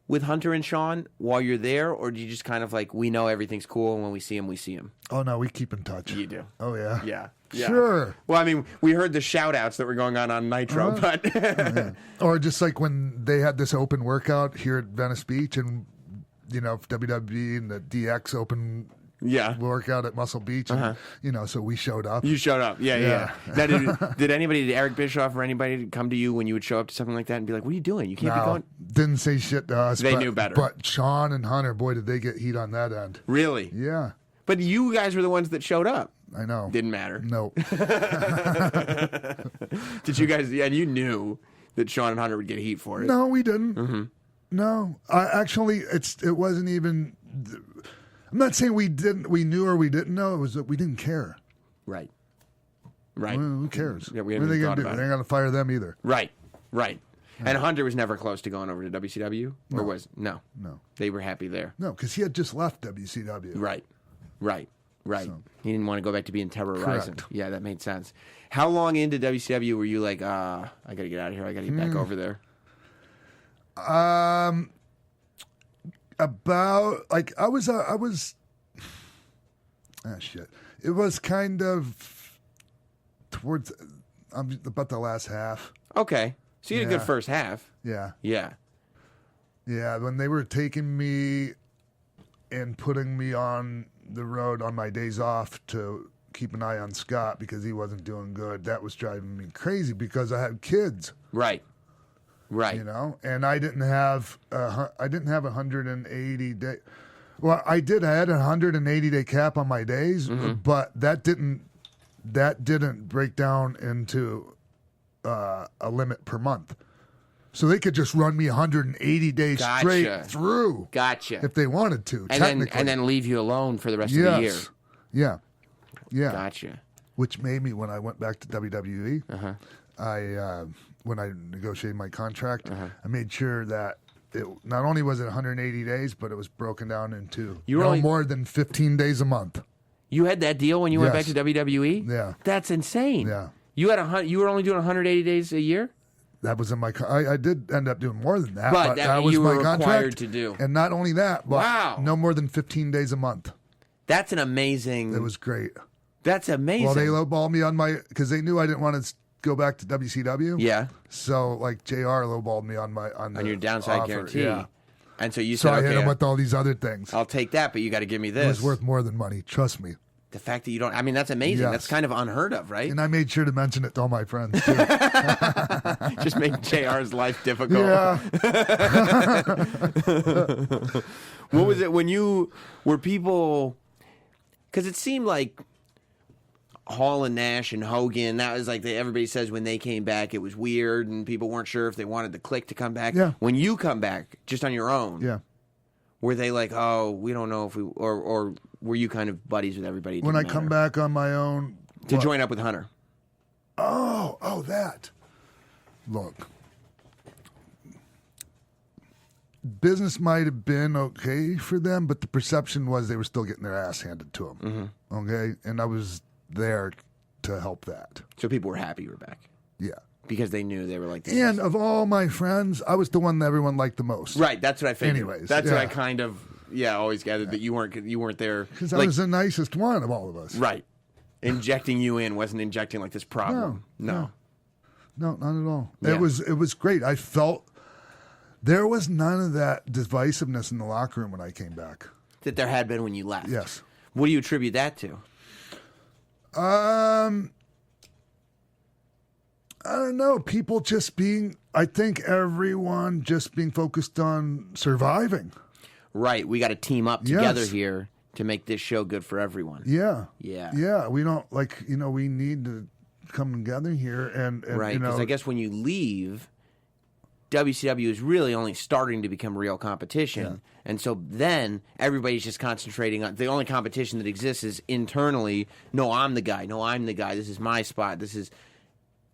with Hunter and Sean while you're there? Or do you just kind of like, we know everything's cool, and when we see him, we see him? Oh, no, we keep in touch. You do? Oh, yeah. Yeah. Sure. Well, I mean, we heard the shout-outs that were going on Nitro, but... Yeah. Or just like when they had this open workout here at Venice Beach, and, you know, WWE and the DX open Yeah. workout at Muscle Beach, and, you know, so we showed up. You showed up. Yeah. Yeah. Now, did anybody, did Eric Bischoff or anybody come to you when you would show up to something like that and be like, what are you doing? You can't be No, going... didn't say shit to us. They but, knew better. But Sean and Hunter, boy, did they get heat on that end. Really? Yeah, But you guys were the ones that showed up. I know. Didn't matter. No. Did you guys? Yeah, and you knew that Sean and Hunter would get heat for it. No, we didn't. No, actually, it wasn't even. I'm not saying we didn't. We knew or we didn't know. It was that we didn't care. Right. Right. Well, who cares? Yeah, we what haven't are they even gonna thought do? about They it. ain't gonna fire them either. Right. Right. And Hunter was never close to going over to WCW, or was no? No. They were happy there. No, because he had just left WCW. Right. Right. Right. So- He didn't want to go back to being Terror Rising. Correct. Yeah, that made sense. How long into WCW were you like, I got to get out of here. I got to get back over there. About like I was shit. It was kind of towards about the last half. Okay. So you had a good Yeah. first half. Yeah. Yeah. Yeah, when they were taking me and putting me on the road on my days off to keep an eye on Scott because he wasn't doing good, that was driving me crazy because I had kids, Right. Right. you know, and I didn't have 180 day. Well, I did. I had a 180-day cap on my days, but that didn't break down into a limit per month. So they could just run me 180 days Gotcha. straight through Gotcha. if they wanted to. and technically, then leave you alone for the rest of the year. Yeah. Yeah. Gotcha. Which made me, when I went back to WWE, Uh-huh. when I negotiated my contract, I made sure that it not only was it 180 days, but it was broken down into You were no only- more than 15 days a month. You had that deal when you went back Yes. to WWE? Yeah. That's insane. Yeah. You were only doing 180 days a year? That was in my. I did end up doing more than that, But but that was you my were contract. required to do. And not only that, but Wow. no more than 15 days a month. That's an amazing. It was great. That's amazing. Well, they lowballed me on my because they knew I didn't want to go back to WCW. Yeah. So like JR lowballed me on On your downside offer. guarantee. Yeah. And so you So said, I hit okay, him with all these other things. I'll take that, but you got to give me It this. was worth more than money. Trust me. The fact that you don't, I mean, that's amazing. Yes. That's kind of unheard of, right? And I made sure to mention it to all my friends too. Just make JR's life difficult. Yeah. What was it when you were people? Because it seemed like Hall and Nash and Hogan. That was like everybody says when they came back, it was weird, and people weren't sure if they wanted the Click to come back. Yeah. When you come back, just on your own, Yeah. were they like, oh, we don't know if we, or were you kind of buddies with everybody? It When I didn't come matter? back on my own to what? join up with Hunter. Oh, that. look, business might have been okay for them, but the perception was they were still getting their ass handed to them. Okay, and I was there to help that. So people were happy you were back Yeah. because they knew they were like. This And is- of all my friends, I was the one that everyone liked the most. right, that's what I figured. Anyways, that's what I yeah. kind of always gathered that you weren't there Because I like was the nicest one of all of us. right. Injecting you in wasn't injecting like this problem. No. No, not at all. Yeah. It was great. I felt there was none of that divisiveness in the locker room when I came back. That there had been when you left. Yes. What do you attribute that to? I don't know. People just being, I think everyone just being focused on surviving. Right, we got to team up together Yes. here to make this show good for everyone. Yeah. Yeah. Yeah. We don't, we need to come together here and Right, because I guess when you leave, WCW is really only starting to become real competition. And so then everybody's just concentrating on the only competition that exists is internally. No, I'm the guy. No, I'm the guy. This is my spot. This is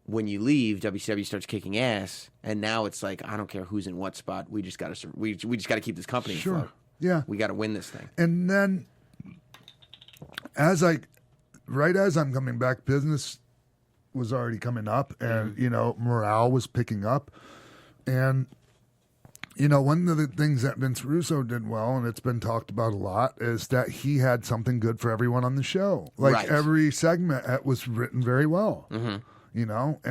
when you leave, WCW starts kicking ass, and now it's like I don't care who's in what spot. We just got to we just got to keep this company Sure. afloat. Yeah. We got to win this thing. And then right as I'm coming back, business was already coming up and, morale was picking up. And, one of the things that Vince Russo did well, and it's been talked about a lot, is that he had something good for everyone on the show. Like Right. every segment was written very well, and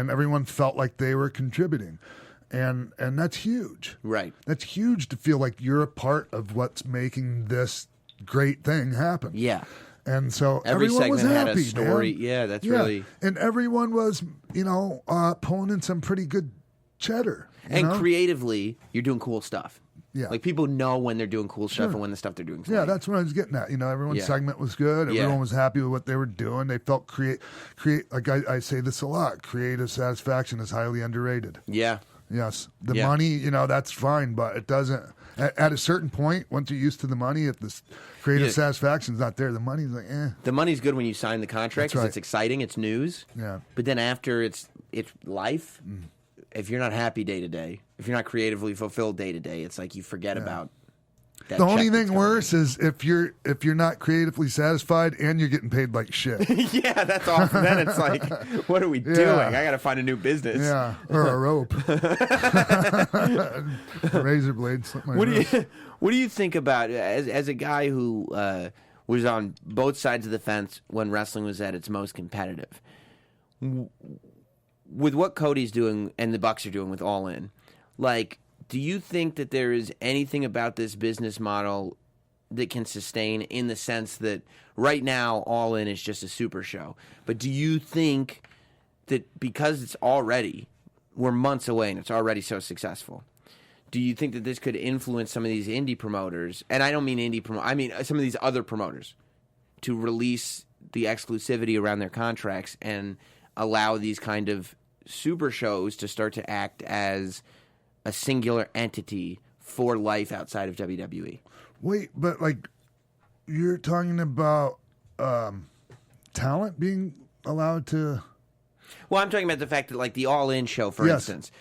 everyone felt like they were contributing. And that's huge. Right. That's huge to feel like you're a part of what's making this great thing happen. Yeah. And so Every everyone was segment had a happy, story. man. Yeah, that's really- And everyone was, pulling in some pretty good cheddar. you And know? creatively, you're doing cool stuff. Yeah. Like people know when they're doing cool stuff Sure. and when the stuff they're doing. Yeah, that's what I was getting at. Everyone's Yeah. segment was good. Yeah. Everyone was happy with what they were doing. They felt create. Like I say this a lot. Creative satisfaction is highly underrated. Yeah. Yes, the Yeah. money, that's fine, but it doesn't. At a certain point, once you're used to the money, if this creative Yeah. satisfaction's not there, the money's like, eh. The money's good when you sign the contract That's because right. it's exciting, it's news. Yeah. But then after it's life. If you're not happy day to day, if you're not creatively fulfilled day to day, it's like you forget about that The only check that's thing coming worse is if you're not creatively satisfied and you're getting paid like shit. in. Yeah, that's awful. Then it's like, what are we doing? I got to find a new business. Yeah, or a rope, razor blade. Slip my wrist. What do you think about as a guy who was on both sides of the fence when wrestling was at its most competitive? With what Cody's doing and the Bucks are doing with All In, do you think that there is anything about this business model that can sustain in the sense that right now All In is just a super show? But do you think that because we're months away and it's already so successful, do you think that this could influence some of these indie promoters? And I don't mean I mean some of these other promoters to release the exclusivity around their contracts and allow these kind of super shows to start to act as a singular entity for life outside of WWE. Wait, but you're talking about talent being allowed to. Well, I'm talking about the fact that the All In show, for Yes. instance,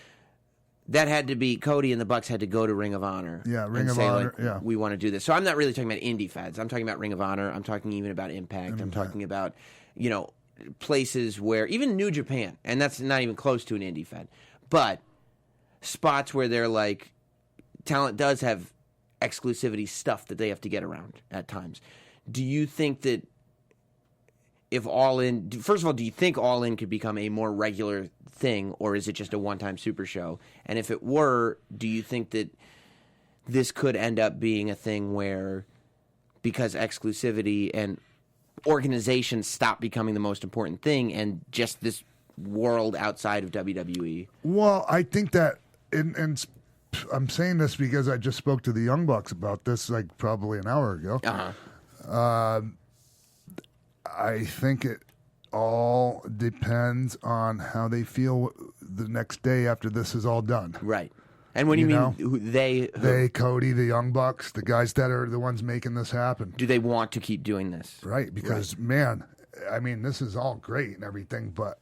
that had to be Cody and the Bucks had to go to Ring of Honor. Yeah, Ring and of say, Honor, yeah. we want to do this. So I'm not really talking about indie feds. I'm talking about Ring of Honor. I'm talking even about Impact. I'm talking about, places where even New Japan, and that's not even close to an indie fed, but spots where they're talent does have exclusivity stuff that they have to get around at times. Do you think that if All In, first of all, do you think All In could become a more regular thing, or is it just a one-time super show? And if it were, do you think that this could end up being a thing where, because exclusivity and organizations stop becoming the most important thing and just this world outside of WWE? Well, I think that, and I'm saying this because I just spoke to the Young Bucks about this probably an hour ago. I think it all depends on how they feel the next day after this is all done. Right. And when you mean they, Cody, the Young Bucks, the guys that are the ones making this happen. do they want to keep doing this? Right, because, man, I mean, this is all great and everything, but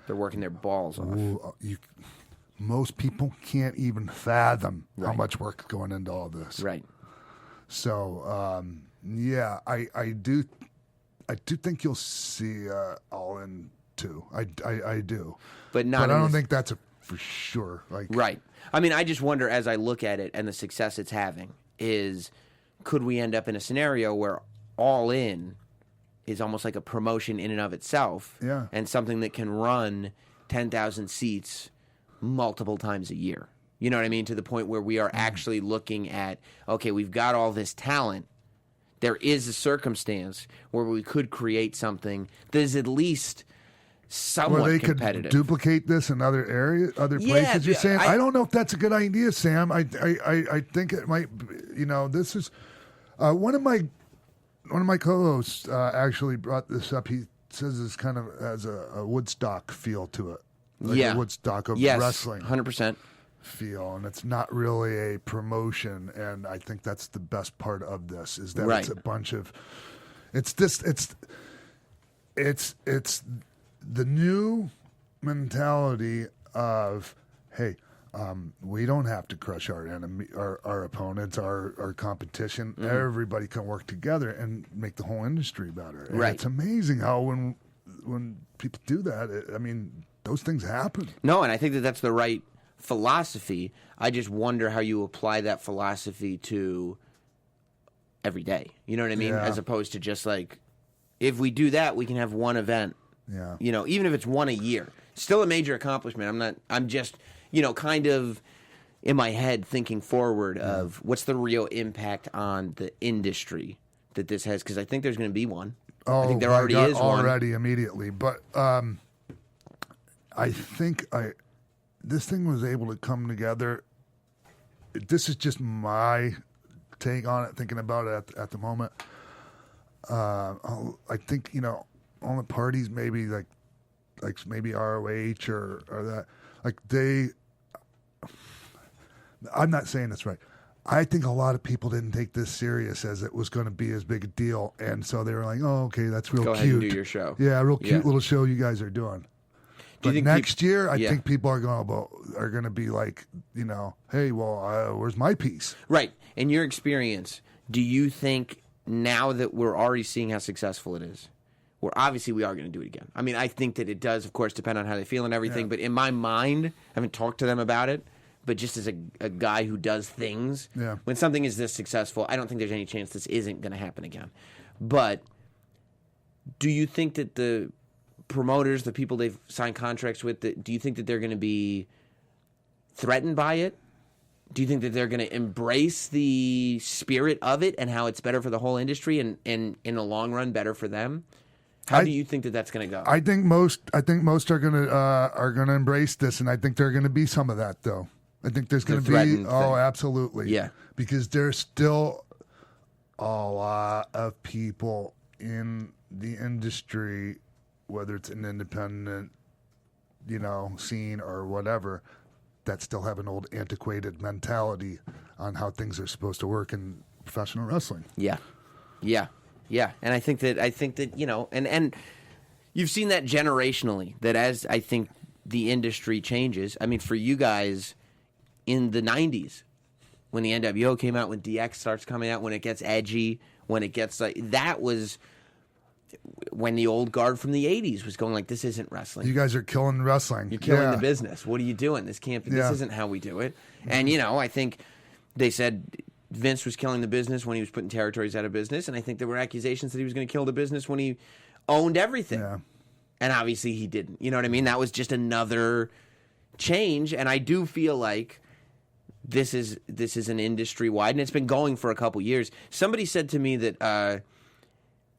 They're working their balls off. most people can't even fathom how much work is going into all this. Right. So yeah, I do think you'll see All In too. I do, But not But I in don't this- think that's a for sure. Like Right. I mean, I just wonder as I look at it and the success it's having is could we end up in a scenario where All In is almost like a promotion in and of itself Yeah. and something that can run 10,000 seats multiple times a year. You know what I mean? To the point where we are actually looking at, okay, we've got all this talent. There is a circumstance where we could create something that is at least somewhat where they competitive. could duplicate this in other areas, other Yeah, places. You're yeah, saying I- I don't know if that's a good idea, Sam. I think it might. You know, this is one of my co-hosts actually brought this up. He says this kind of has a Woodstock feel to it, like Yeah. a Woodstock of Yes, wrestling 100%. feel, and it's not really a promotion. And I think that's the best part of this is that Right. it's a bunch of. It's the new mentality of, hey, we don't have to crush our enemy, our opponents, our competition. Mm-hmm. Everybody can work together and make the whole industry better. And Right. it's amazing how when people do that, I mean, those things happen. No, and I think that that's the right philosophy. I just wonder how you apply that philosophy to every day. You know what I mean? Yeah. As opposed to just like, if we do that, we can have one event. Yeah. You know, even if it's one a year, still a major accomplishment. I'm just, you know, kind of in my head thinking forward of what's the real impact on the industry that this has, because I think there's going to be one. I think there my already God, is one. already immediately. But I think this thing was able to come together. This is just my take on it, thinking about it at the moment. I think, you know, all the parties maybe like maybe ROH or that, like I'm not saying this right. I think a lot of people didn't take this serious as it was going to be as big a deal, and so they were like, "Oh, okay, that's real Go cute. ahead and do your show." Yeah, real cute Yeah. little show you guys are doing." Do you But think next year, I yeah. think people are going to be like, you know, hey, well, where's my piece? Right. In your experience, do you think now that we're already seeing how successful it is, where obviously we are going to do it again? I mean, I think that it does, of course, depend on how they feel and everything. Yeah. But in my mind, I haven't talked to them about it. But just as a guy who does things, Yeah. when something is this successful, I don't think there's any chance this isn't going to happen again. But do you think that the promoters, the people they've signed contracts with, do you think that they're going to be threatened by it? Do you think that they're going to embrace the spirit of it and how it's better for the whole industry and in the long run better for them? How do you think that that's going to go? I think most are gonna embrace this, and I think there are going to be some of that though. I think there's going to be threatened thing. absolutely, Yeah. because there's still a lot of people in the industry, whether it's an independent, you know, scene or whatever, that still have an old antiquated mentality on how things are supposed to work in professional wrestling. Yeah, and I think that you know, and you've seen that generationally. That as I think the industry changes. I mean, for you guys in the '90s, when the NWO came out, when DX starts coming out, when it gets edgy, when it gets like that was when the old guard from the '80s was going like, "This isn't wrestling. You guys are killing wrestling. You're killing Yeah. the business. What are you doing? This can't be. Yeah. This isn't how we do it." And you know, I think they said Vince was killing the business when he was putting territories out of business, and I think there were accusations that he was going to kill the business when he owned everything. Yeah. And obviously he didn't. You know what I mean? That was just another change, and I do feel like this is an industry wide, and it's been going for a couple years. Somebody said to me that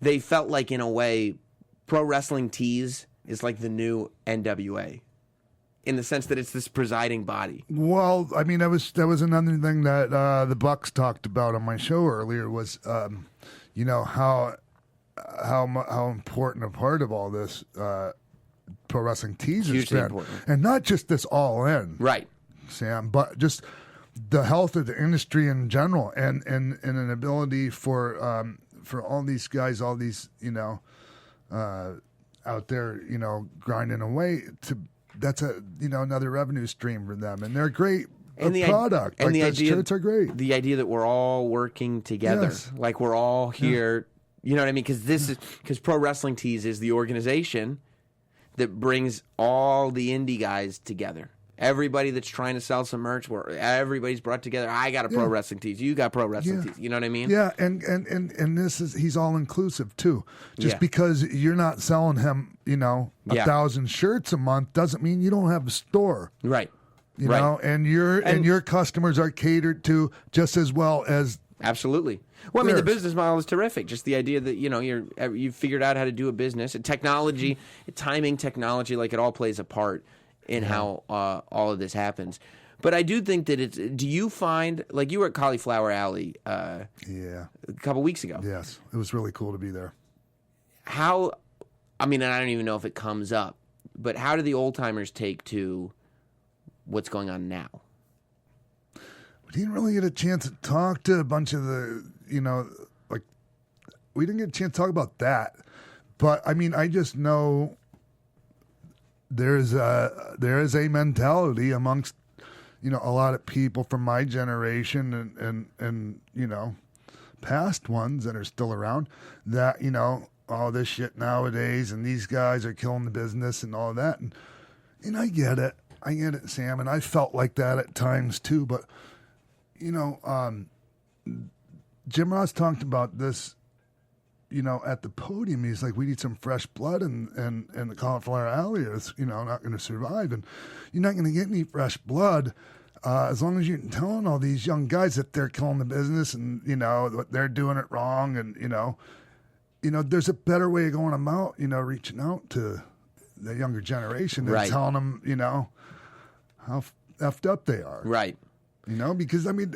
they felt like, in a way, Pro Wrestling Tees is like the new NWA, in the sense that it's this presiding body. Well, I mean, that was another thing that the Bucks talked about on my show earlier was, you know, how important a part of all this Pro Wrestling Tees has Hugely been, important. and not just this All In, Right. Sam, but just the health of the industry in general, and an ability for all these guys, all these, you know, out there, you know, grinding away that's another revenue stream for them, and they're great. And the product and like the those idea, shirts are great. The idea that we're all working together, Yes. like we're all here. You know what I mean? Because Pro Wrestling Tees is the organization that brings all the indie guys together. Everybody that's trying to sell some merch, where everybody's brought together. I got a Pro Wrestling Tees. You got Pro Wrestling Tees. You know what I mean? Yeah, and this is he's all inclusive too. Just Yeah. because you're not selling him, 1,000 shirts a month doesn't mean you don't have a store. Right. You right. know, and your customers are catered to just as well as Absolutely. Well, I mean, the Theirs. business model is terrific. Just the idea that you've figured out how to do a business, and technology, timing, technology, like it all plays a part in how all of this happens. But I do think that it's. Do you find, like, you were at Cauliflower Alley a couple weeks ago? Yes, it was really cool to be there. How? I mean, and I don't even know if it comes up, but how do the old timers take to what's going on now? We didn't really get a chance to talk to a bunch of the, we didn't get a chance to talk about that. But I mean, I just know there is a mentality amongst, a lot of people from my generation and past ones that are still around that, all this shit nowadays and these guys are killing the business and all that. And I get it. Sam. And I felt like that at times too. But, Jim Ross talked about this, at the podium. He's like, we need some fresh blood and the Cauliflower Alley is, not going to survive. And you're not going to get any fresh blood as long as you're telling all these young guys that they're killing the business and, they're doing it wrong. And, there's a better way of going about, reaching out to the younger generation and Right. telling them, how effed up they are. Right. Because, I mean,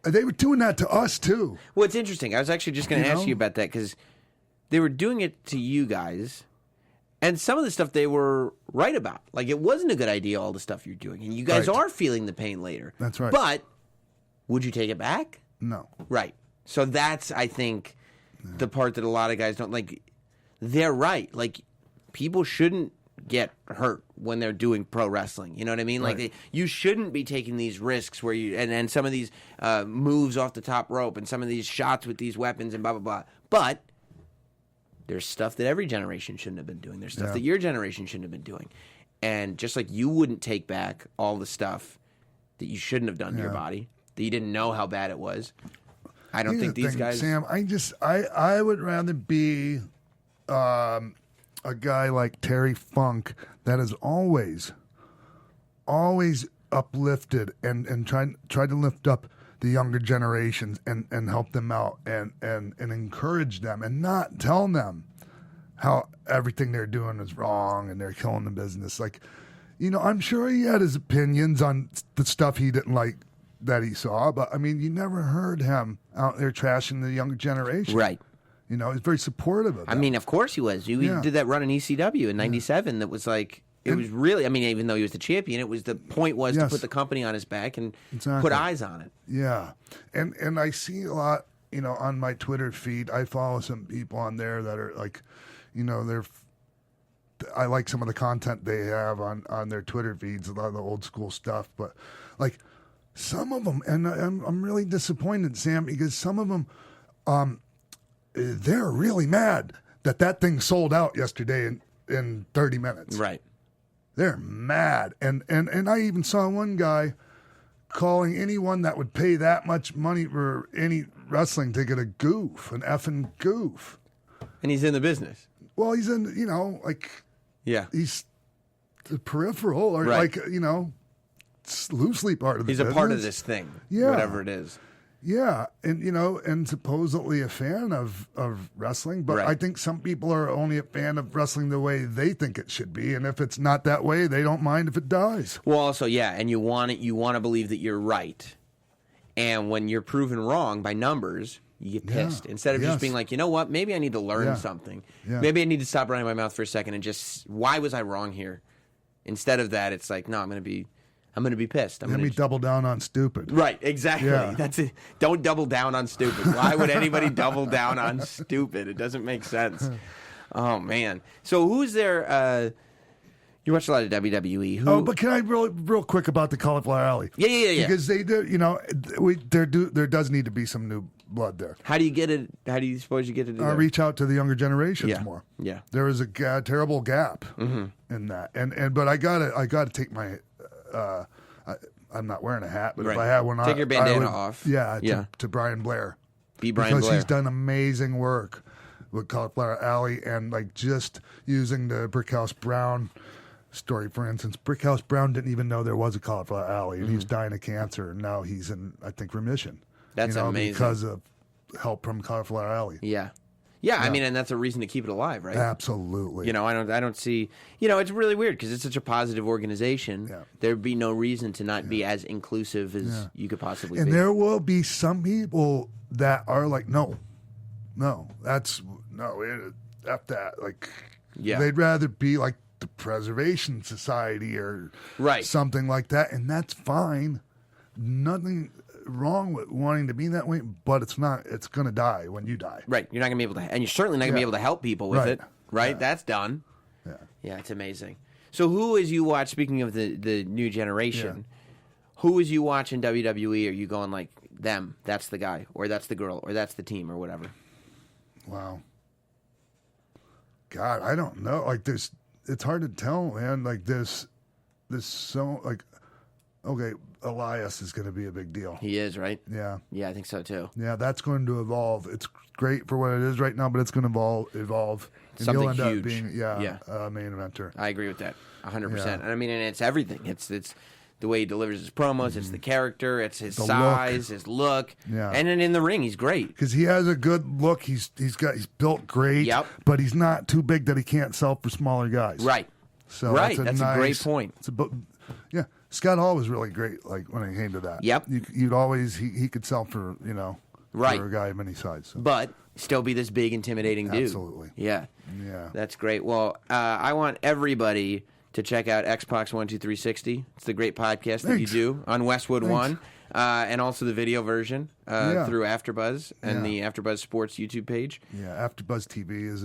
they were doing that to us, too. Well, it's interesting. I was actually just going to ask you about that because they were doing it to you guys, and some of the stuff they were right about. Like, it wasn't a good idea, all the stuff you're doing, and you guys Right. are feeling the pain later. That's right. But would you take it back? No. Right. So that's, I think, the part that a lot of guys don't like. They're right. Like, people shouldn't get hurt when they're doing pro wrestling. You know what I mean? Like, Right. you shouldn't be taking these risks where you and some of these moves off the top rope and some of these shots with these weapons and blah blah blah. But there's stuff that every generation shouldn't have been doing. There's stuff Yeah. that your generation shouldn't have been doing. And just like you wouldn't take back all the stuff that you shouldn't have done to your Yeah. body, that you didn't know how bad it was. I don't Here's think the these thing, guys. Sam, I would rather be a guy like Terry Funk that is always uplifted and tried to lift up the younger generations and help them out and encourage them and not tell them how everything they're doing is wrong and they're killing the business. Like, I'm sure he had his opinions on the stuff he didn't like that he saw, but I mean, you never heard him out there trashing the younger generation. Right. He's very supportive of I them. mean, of course he was. He Yeah. did that run in ECW in '97. That was like it was really. I mean, even though he was the champion, it was the point was to Yes. put the company on his back and Exactly. put eyes on it. Yeah, and I see a lot, on my Twitter feed. I follow some people on there that are like, I like some of the content they have on their Twitter feeds, a lot of the old school stuff. But like some of them, and I'm really disappointed, Sam, because some of them, they're really mad that thing sold out yesterday in 30 minutes. Right. They're mad. And I even saw one guy calling anyone that would pay that much money for any wrestling ticket a goof, an effing goof. And he's in the business. Well, he's in, Yeah. he's the peripheral or Right. loosely part of the He's a business. part of this thing. Yeah. Whatever it is. Yeah, and and supposedly a fan of wrestling, but Right. I think some people are only a fan of wrestling the way they think it should be, and if it's not that way, they don't mind if it dies. Well, also, yeah, and you want to believe that you're right, and when you're proven wrong by numbers, you get pissed instead of just Yes. being like, you know what, maybe I need to learn Yeah. something. Yeah. Maybe I need to stop running my mouth for a second and just, why was I wrong here? Instead of that, it's like, no, I'm gonna be pissed. Let me double down on stupid. Right, exactly. Yeah. That's it. Don't double down on stupid. Why would anybody double down on stupid? It doesn't make sense. Oh man. So who's there? You watch a lot of WWE. Who? Oh, but can I real quick about the Cauliflower Alley? Yeah. Because they do, there does need to be some new blood there. How do you get it? How do you suppose you get it? Reach out to the younger generations more. Yeah. There is a terrible gap in that, but I gotta take my. I'm not wearing a hat, but if I had one, take your bandana off. Yeah, to Brian Blair. Be Brian because Blair. he's done amazing work with Cauliflower Alley and like just using the Brickhouse Brown story, for instance. Brickhouse Brown didn't even know there was a Cauliflower Alley, and he's dying of cancer, and now he's in, I think, remission. That's amazing because of help from Cauliflower Alley. Yeah. I mean, and that's a reason to keep it alive, right? Absolutely. I don't see. It's really weird because it's such a positive organization. Yeah. There'd be no reason to not be as inclusive as you could possibly And be. there will be some people that are like, no, F that. Like, they'd rather be like the Preservation Society or something like that, and that's fine. Nothing wrong with wanting to be that way, but it's not. It's going to die when you die. Right. You're not going to be able to, and you're certainly not going to be able to help people with it. Right. Yeah. That's done. Yeah. It's amazing. So who is you watch? Speaking of the new generation, who is you watching WWE? Are you going like them? That's the guy, or that's the girl, or that's the team, or whatever. Wow. God, I don't know. Like it's hard to tell, man. Like there's so like, okay, Elias is going to be a big deal. He is, right? Yeah. Yeah, I think so too. Yeah, that's going to evolve. It's great for what it is right now, but it's going to evolve. And Something he'll end huge. up being a main eventer. I agree with that 100%. And I mean, and it's everything. It's the way he delivers his promos. It's the character. It's his size, his look. Yeah. And then in the ring, he's great. Because he has a good look. He's built great. Yep. But he's not too big that he can't sell for smaller guys. Right. So That's a great point. Yeah. Scott Hall was really great. Like when it came to that. Yep. You'd always he could sell for for a guy of any size. So. But still be this big, intimidating dude. Absolutely. Yeah. Yeah. That's great. Well, I want everybody to check out Xbox 12360. It's the great podcast that you do on Westwood One, and also the video version through AfterBuzz and the AfterBuzz Sports YouTube page. Yeah, AfterBuzz TV is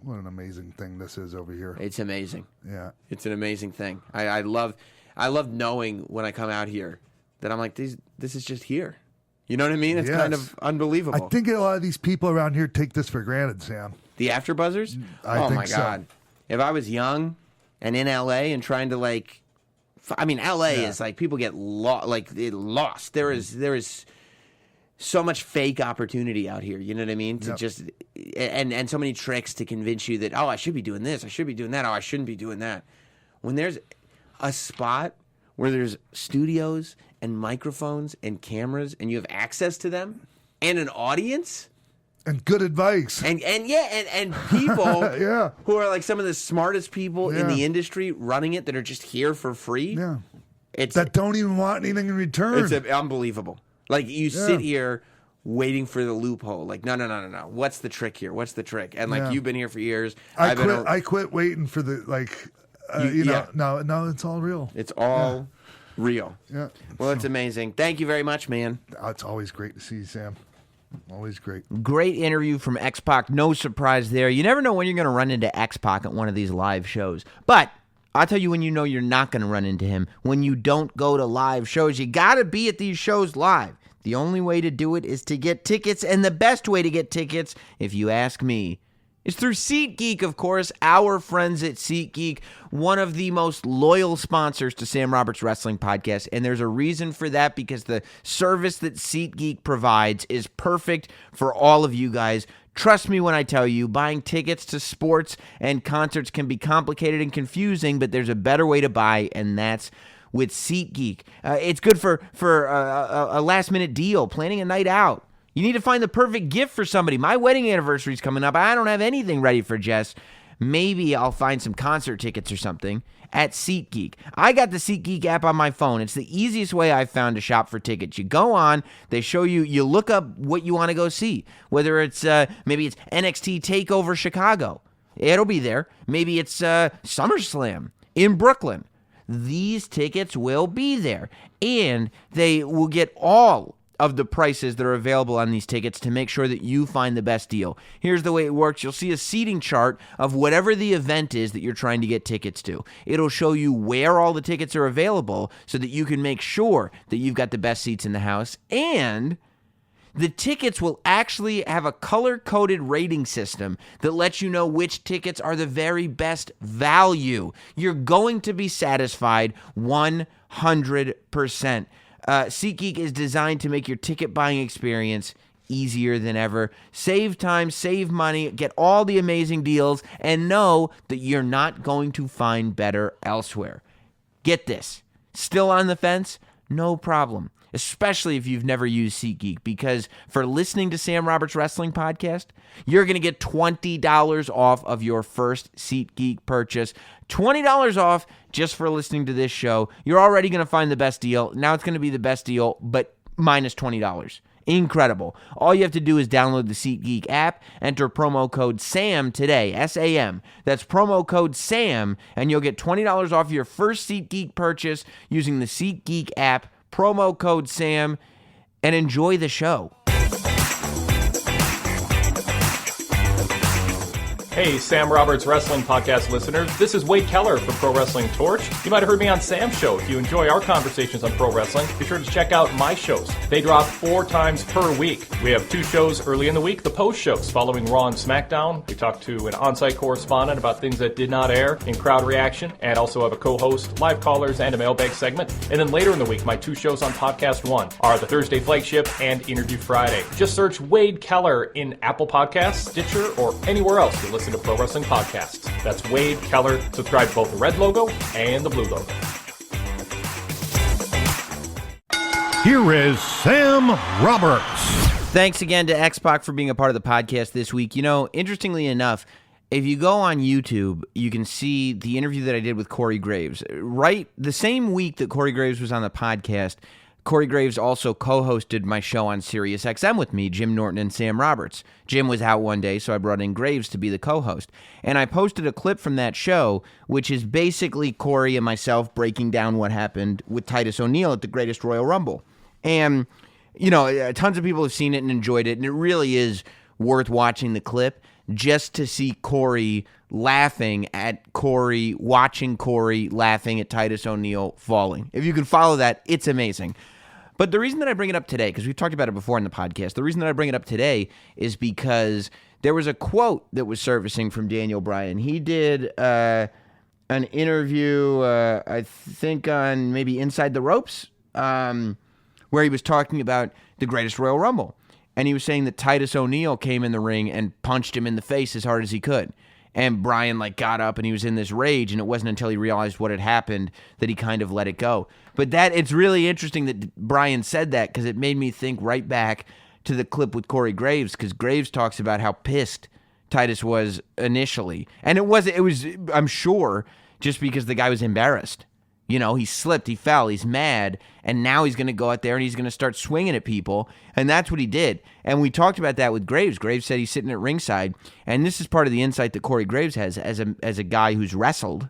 what an amazing thing this is over here. It's amazing. Yeah, it's an amazing thing. I love knowing when I come out here that I'm like, this is just here. You know what I mean? It's kind of unbelievable. I think a lot of these people around here take this for granted, Sam. The AfterBuzzers? I think my God. If I was young and in LA and trying to LA is like people get lost. There is so much fake opportunity out here. You know what I mean? To just and so many tricks to convince you that I should be doing this, I should be doing that, I shouldn't be doing that. When there's a spot where there's studios and microphones and cameras and you have access to them and an audience. And good advice. And people who are like some of the smartest people in the industry running it that are just here for free. Yeah. That don't even want anything in return. It's unbelievable. Like you sit here waiting for the loophole. Like, no. What's the trick here? What's the trick? And like you've been here for years. I quit waiting for the no, it's all real. It's all real. Yeah. Well, it's amazing. Thank you very much, man. It's always great to see you, Sam. Always great. Great interview from X-Pac. No surprise there. You never know when you're going to run into X-Pac at one of these live shows. But I'll tell you when you know you're not going to run into him. When you don't go to live shows. You got to be at these shows live. The only way to do it is to get tickets. And the best way to get tickets, if you ask me, is through SeatGeek, of course. Our friends at SeatGeek, one of the most loyal sponsors to Sam Roberts Wrestling Podcast. And there's a reason for that, because the service that SeatGeek provides is perfect for all of you guys. Trust me when I tell you, buying tickets to sports and concerts can be complicated and confusing, but there's a better way to buy, and that's with SeatGeek. It's good for a last-minute deal, planning a night out. You need to find the perfect gift for somebody. My wedding anniversary is coming up. I don't have anything ready for Jess. Maybe I'll find some concert tickets or something at SeatGeek. I got the SeatGeek app on my phone. It's the easiest way I've found to shop for tickets. You go on, they show you, you look up what you want to go see. Whether it's, maybe it's NXT TakeOver Chicago. It'll be there. Maybe it's SummerSlam in Brooklyn. These tickets will be there. And they will get all of the prices that are available on these tickets to make sure that you find the best deal. Here's the way it works. You'll see a seating chart of whatever the event is that you're trying to get tickets to. It'll show you where all the tickets are available so that you can make sure that you've got the best seats in the house. And the tickets will actually have a color-coded rating system that lets you know which tickets are the very best value. You're going to be satisfied 100%. SeatGeek is designed to make your ticket buying experience easier than ever. Save time, save money, get all the amazing deals, and know that you're not going to find better elsewhere. Get this. Still on the fence? No problem. Especially if you've never used SeatGeek, because for listening to Sam Roberts Wrestling Podcast, you're going to get $20 off of your first SeatGeek purchase. $20 off just for listening to this show. You're already going to find the best deal. Now it's going to be the best deal, but minus $20. Incredible. All you have to do is download the SeatGeek app, enter promo code SAM today, S-A-M. That's promo code SAM, and you'll get $20 off your first SeatGeek purchase using the SeatGeek app, promo code SAM, and enjoy the show. Hey, Sam Roberts Wrestling Podcast listeners. This is Wade Keller for Pro Wrestling Torch. You might have heard me on Sam's show. If you enjoy our conversations on pro wrestling, be sure to check out my shows. They drop 4 times per week. We have 2 shows early in the week, the post shows following Raw and SmackDown. We talk to an on-site correspondent about things that did not air in crowd reaction, and also have a co-host, live callers, and a mailbag segment. And then later in the week, my 2 shows on Podcast One are the Thursday Flagship and Interview Friday. Just search Wade Keller in Apple Podcasts, Stitcher, or anywhere else you listen to pro wrestling podcasts. That's Wade Keller. Subscribe to both the red logo and the blue logo. Here is Sam Roberts. Thanks again to X-Pac for being a part of the podcast this week. You know, interestingly enough, if you go on YouTube, you can see the interview that I did with Corey Graves. Right the same week that Corey Graves was on the podcast, Corey Graves also co-hosted my show on SiriusXM with me, Jim Norton and Sam Roberts. Jim was out one day, so I brought in Graves to be the co-host. And I posted a clip from that show, which is basically Corey and myself breaking down what happened with Titus O'Neil at the Greatest Royal Rumble. And, you know, tons of people have seen it and enjoyed it, and it really is worth watching the clip just to see Corey laughing at Corey, watching Corey laughing at Titus O'Neil falling. If you can follow that, it's amazing. But the reason that I bring it up today, because we've talked about it before in the podcast, the reason that I bring it up today is because there was a quote that was surfacing from Daniel Bryan. He did an interview, I think on maybe Inside the Ropes, where he was talking about the Greatest Royal Rumble. And he was saying that Titus O'Neil came in the ring and punched him in the face as hard as he could. And Bryan got up and he was in this rage, and it wasn't until he realized what had happened that he kind of let it go. But it's really interesting that Bryan said that, because it made me think right back to the clip with Corey Graves, because Graves talks about how pissed Titus was initially. And it was, I'm sure, just because the guy was embarrassed. You know, he slipped, he fell, he's mad, and now he's going to go out there and he's going to start swinging at people, and that's what he did. And we talked about that with Graves. Graves said he's sitting at ringside, and this is part of the insight that Corey Graves has as a guy who's wrestled,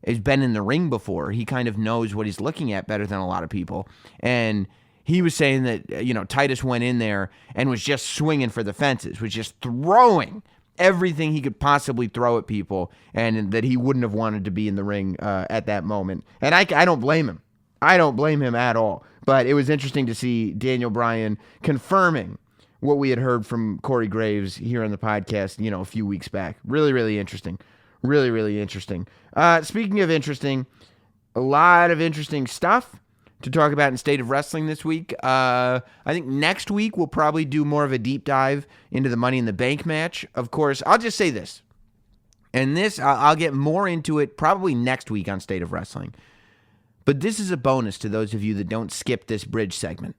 has been in the ring before. He kind of knows what he's looking at better than a lot of people. And he was saying that, you know, Titus went in there and was just swinging for the fences, was just throwing everything he could possibly throw at people, and that he wouldn't have wanted to be in the ring at that moment. And I don't blame him. I don't blame him at all. But it was interesting to see Daniel Bryan confirming what we had heard from Corey Graves here on the podcast, you know, a few weeks back. Really, really interesting. Really, really interesting. Speaking of interesting, a lot of interesting stuff to talk about in State of Wrestling this week. I think next week we'll probably do more of a deep dive into the Money in the Bank match. Of course, I'll just say this, and this I'll get more into it probably next week on State of Wrestling. But this is a bonus to those of you that don't skip this bridge segment.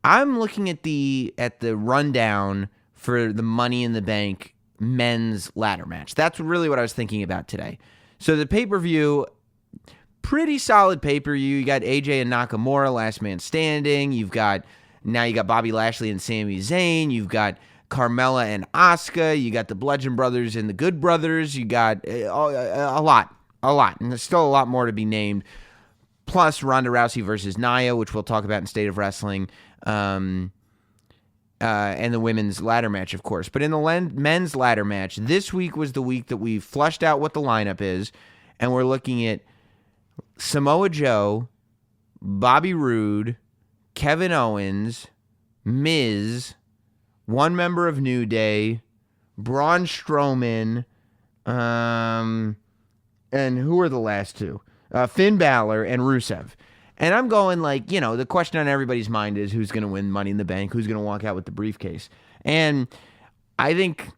I'm looking at the rundown for the Money in the Bank men's ladder match. That's really what I was thinking about today. So the pay-per-view, pretty solid pay-per-view. You got AJ and Nakamura, last man standing. You got Bobby Lashley and Sami Zayn. You've got Carmella and Asuka. You got the Bludgeon Brothers and the Good Brothers. You got a lot. And there's still a lot more to be named. plus Ronda Rousey versus Nia, which we'll talk about in State of Wrestling, and the women's ladder match, of course. But in the men's ladder match, this week was the week that we flushed out what the lineup is, and we're looking at Samoa Joe, Bobby Roode, Kevin Owens, Miz, one member of New Day, Braun Strowman, and who are the last two? Finn Balor and Rusev. And I'm going the question on everybody's mind is who's going to win Money in the Bank, who's going to walk out with the briefcase. And I think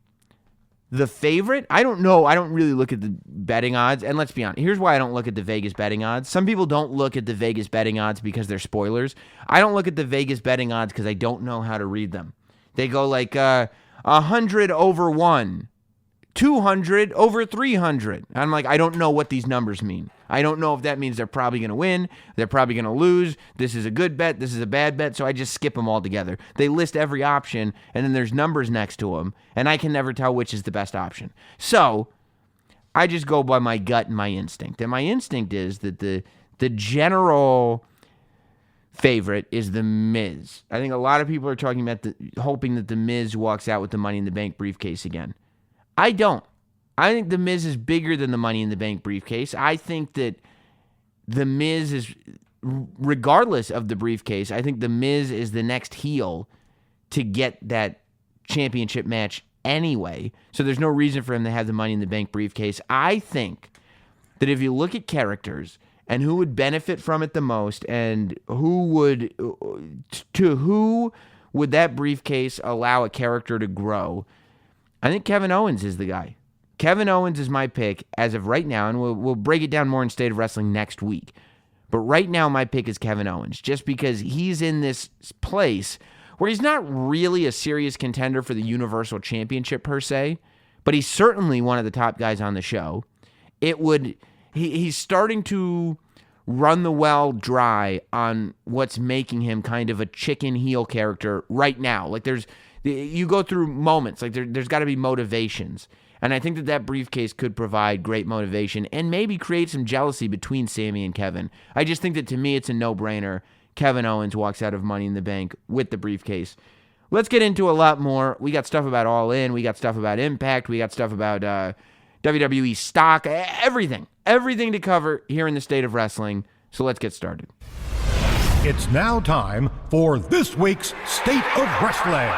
the favorite, I don't know. I don't really look at the betting odds. And let's be honest, here's why I don't look at the Vegas betting odds. Some people don't look at the Vegas betting odds because they're spoilers. I don't look at the Vegas betting odds because I don't know how to read them. They go 100 over 1, 200 over 300. I'm like, I don't know what these numbers mean. I don't know if that means they're probably going to win, they're probably going to lose, this is a good bet, this is a bad bet, so I just skip them all together. They list every option, and then there's numbers next to them, and I can never tell which is the best option. So I just go by my gut and my instinct. And my instinct is that the general favorite is The Miz. I think a lot of people are talking about hoping that The Miz walks out with the Money in the Bank briefcase again. I don't. I think The Miz is bigger than the Money in the Bank briefcase. I think that The Miz is, regardless of the briefcase, I think The Miz is the next heel to get that championship match anyway. So there's no reason for him to have the Money in the Bank briefcase. I think that if you look at characters and who would benefit from it the most and who would that briefcase allow a character to grow, I think Kevin Owens is the guy. Kevin Owens is my pick as of right now, and we'll break it down more in State of Wrestling next week. But right now, my pick is Kevin Owens, just because he's in this place where he's not really a serious contender for the Universal Championship per se, but he's certainly one of the top guys on the show. He's starting to run the well dry on what's making him kind of a chicken heel character right now. You go through moments, there's got to be motivations. And I think that briefcase could provide great motivation and maybe create some jealousy between Sami and Kevin. I just think that to me, it's a no-brainer. Kevin Owens walks out of Money in the Bank with the briefcase. Let's get into a lot more. We got stuff about All In. We got stuff about Impact. We got stuff about WWE stock. Everything to cover here in the State of Wrestling. So let's get started. It's now time for this week's State of Wrestling.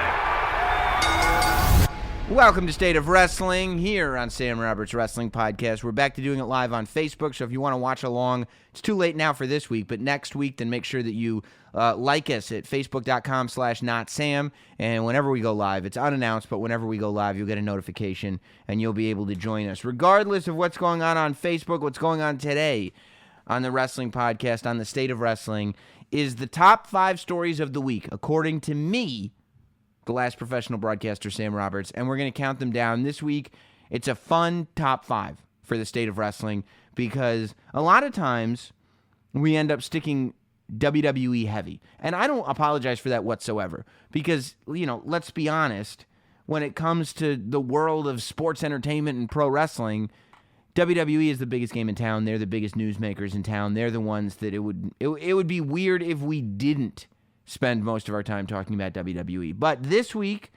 Welcome to State of Wrestling here on Sam Roberts Wrestling Podcast. We're back to doing it live on Facebook, so if you want to watch along, it's too late now for this week, but next week, then make sure that you like us at facebook.com/notsam, and whenever we go live, it's unannounced, but whenever we go live, you'll get a notification, and you'll be able to join us. Regardless of what's going on Facebook, what's going on today on the Wrestling Podcast, on the State of Wrestling, is the top 5 stories of the week, according to me, the last professional broadcaster, Sam Roberts, and we're going to count them down. This week, it's a fun top 5 for the State of Wrestling because a lot of times we end up sticking WWE heavy. And I don't apologize for that whatsoever because, let's be honest, when it comes to the world of sports entertainment and pro wrestling, WWE is the biggest game in town. They're the biggest newsmakers in town. They're the ones that it would be weird if we didn't spend most of our time talking about WWE. But this week,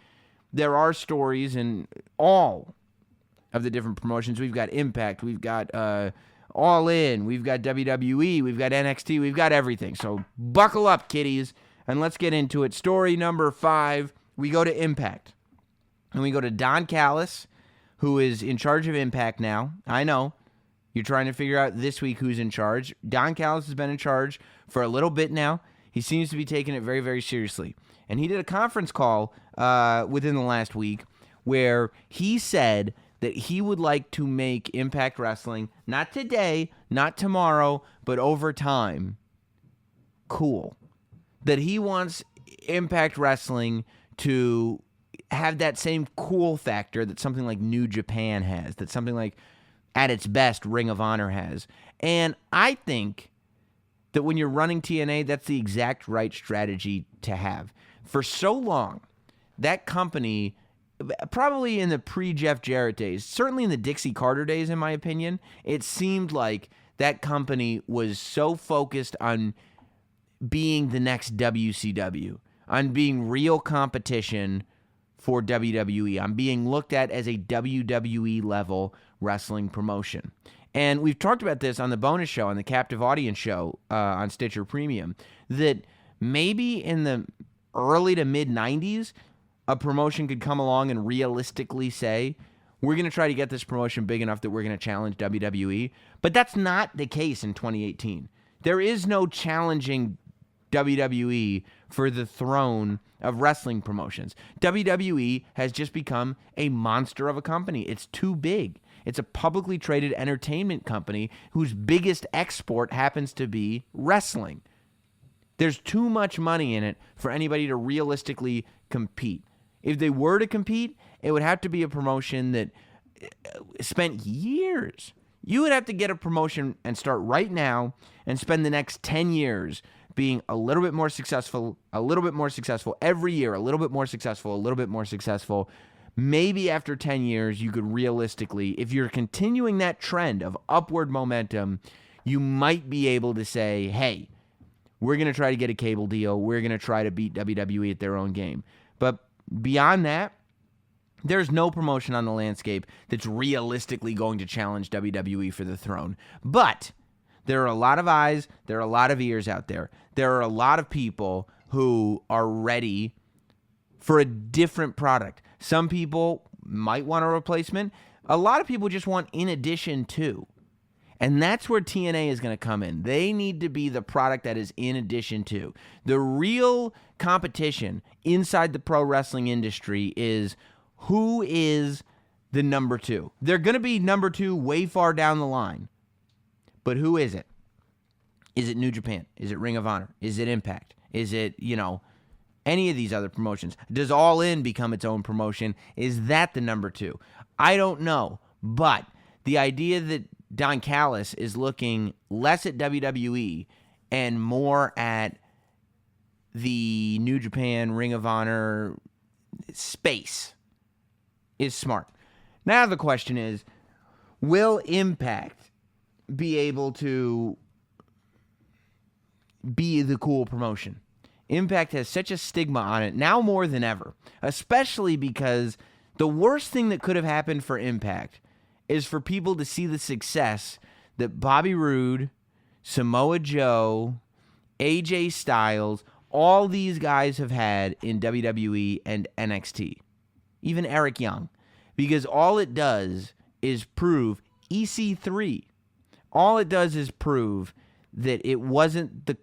there are stories in all of the different promotions. We've got Impact, we've got All In, we've got WWE, we've got NXT, we've got everything. So buckle up, kiddies, and let's get into it. Story number 5, we go to Impact. And we go to Don Callis, who is in charge of Impact now. I know. You're trying to figure out this week who's in charge. Don Callis has been in charge for a little bit now. He seems to be taking it very, very seriously. And he did a conference call within the last week where he said that he would like to make Impact Wrestling, not today, not tomorrow, but over time, cool. That he wants Impact Wrestling to have that same cool factor that something like New Japan has, that something like, at its best, Ring of Honor has. And I think that when you're running TNA, that's the exact right strategy to have. For so long, that company, probably in the pre-Jeff Jarrett days, certainly in the Dixie Carter days, in my opinion, it seemed like that company was so focused on being the next WCW, on being real competition for WWE, on being looked at as a WWE level wrestling promotion. And we've talked about this on the bonus show, on the Captive Audience show on Stitcher Premium, that maybe in the early to mid 90s, a promotion could come along and realistically say, we're going to try to get this promotion big enough that we're going to challenge WWE. But that's not the case in 2018. There is no challenging WWE for the throne of wrestling promotions. WWE has just become a monster of a company. It's too big. It's a publicly traded entertainment company whose biggest export happens to be wrestling. There's too much money in it for anybody to realistically compete. If they were to compete, it would have to be a promotion that spent years. You would have to get a promotion and start right now and spend the next 10 years being a little bit more successful, every year, a little bit more successful. Maybe after 10 years, you could realistically, if you're continuing that trend of upward momentum, you might be able to say, hey, we're going to try to get a cable deal. We're going to try to beat WWE at their own game. But beyond that, there's no promotion on the landscape that's realistically going to challenge WWE for the throne. But there are a lot of eyes, there are a lot of ears out there. There are a lot of people who are ready for a different product. Some people might want a replacement. A lot of people just want in addition to. And that's where TNA is going to come in. They need to be the product that is in addition to. The real competition inside the pro wrestling industry is who is the number two. They're going to be number two way far down the line. But who is it? Is it New Japan? Is it Ring of Honor? Is it Impact? Is it, any of these other promotions? Does All In become its own promotion? Is that the number two? I don't know. But the idea that Don Callis is looking less at WWE and more at the New Japan, Ring of Honor space is smart. Now the question is, will Impact be able to be the cool promotion? Impact has such a stigma on it now more than ever, especially because the worst thing that could have happened for Impact is for people to see the success that Bobby Roode, Samoa Joe, AJ Styles, all these guys have had in WWE and NXT. Even Eric Young. Because all it does is prove EC3. All it does is prove that it wasn't the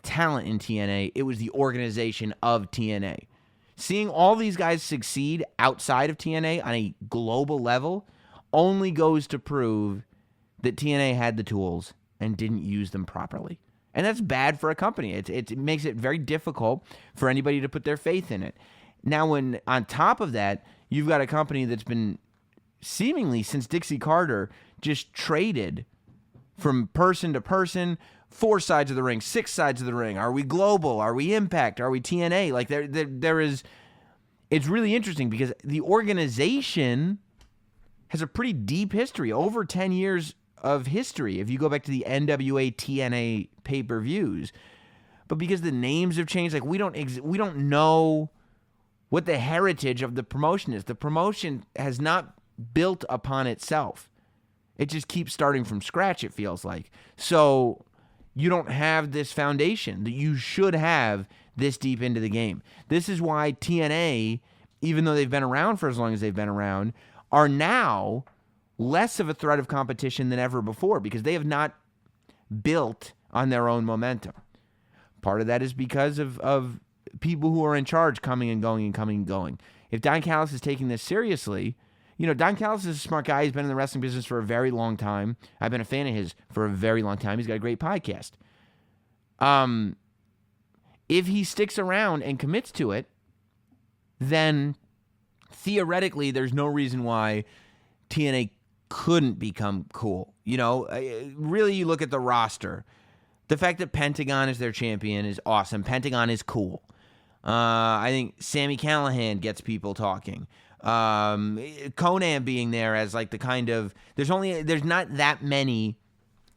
talent in TNA, it was the organization of TNA. Seeing all these guys succeed outside of TNA on a global level only goes to prove that TNA had the tools and didn't use them properly. And that's bad for a company. It makes it very difficult for anybody to put their faith in it. Now, when on top of that, you've got a company that's been seemingly since Dixie Carter just traded from person to person, 4 sides of the ring, 6 sides of the ring. Are we global? Are we Impact? Are we TNA? Like there is, it's really interesting because the organization has a pretty deep history, over 10 years of history, if you go back to the NWA TNA pay-per-views. But because the names have changed, like we don't know what the heritage of the promotion is. The promotion has not built upon itself. It just keeps starting from scratch, it feels like. So you don't have this foundation that you should have this deep into the game. This is why TNA, even though they've been around for as long as they've been around, are now less of a threat of competition than ever before because they have not built on their own momentum. Part of that is because of people who are in charge coming and going and coming and going. If Don Callis is taking this seriously, Don Callis is a smart guy. He's been in the wrestling business for a very long time. I've been a fan of his for a very long time. He's got a great podcast. If he sticks around and commits to it, then theoretically, there's no reason why TNA couldn't become cool. Really, you look at the roster. The fact that Pentagon is their champion is awesome. Pentagon is cool. I think Sami Callihan gets people talking. Conan being there as like the kind of there's not that many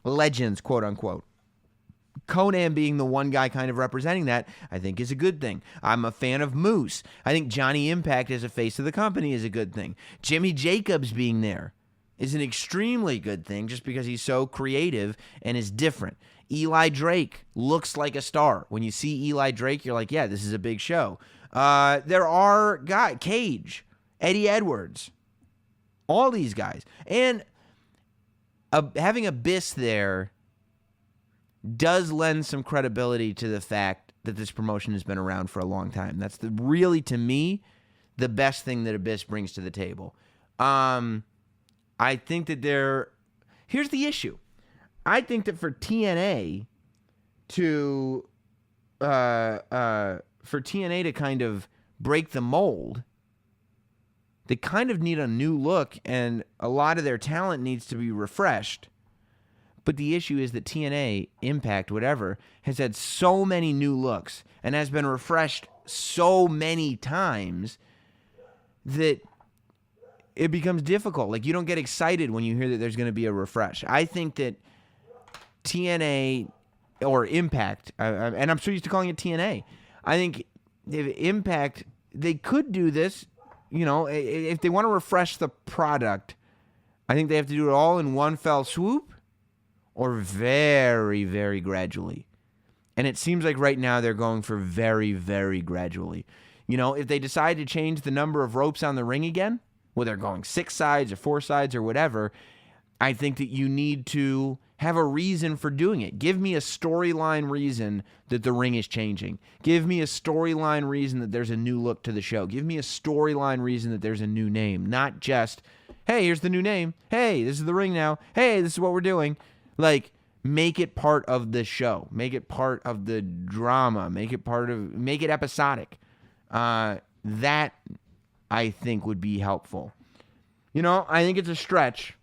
legends, quote unquote. Conan being the one guy kind of representing that, I think is a good thing. I'm a fan of Moose. I think Johnny Impact as a face of the company is a good thing. Jimmy Jacobs being there is an extremely good thing just because he's so creative and is different. Eli Drake looks like a star. When you see Eli Drake, you're like, yeah, this is a big show. There are Cage, Eddie Edwards, all these guys. And having Abyss there does lend some credibility to the fact that this promotion has been around for a long time. That's really, to me, the best thing that Abyss brings to the table. I think that here's the issue. I think that for TNA to kind of break the mold, they kind of need a new look, and a lot of their talent needs to be refreshed. But the issue is that TNA, Impact, whatever, has had so many new looks and has been refreshed so many times that it becomes difficult. Like, you don't get excited when you hear that there's going to be a refresh. I think that TNA or Impact, and I'm so used to calling it TNA, I think if Impact, they could do this, if they want to refresh the product, I think they have to do it all in one fell swoop or very, very gradually. And it seems like right now they're going for very, very gradually. If they decide to change the number of ropes on the ring again, whether they're going 6 sides or 4 sides or whatever, I think that you need to have a reason for doing it. Give me a storyline reason that the ring is changing. Give me a storyline reason that there's a new look to the show. Give me a storyline reason that there's a new name. Not just, hey, here's the new name. Hey, this is the ring now. Hey, this is what we're doing. Like, make it part of the show. Make it part of the drama. Make it episodic. That, I think, would be helpful. I think it's a stretch.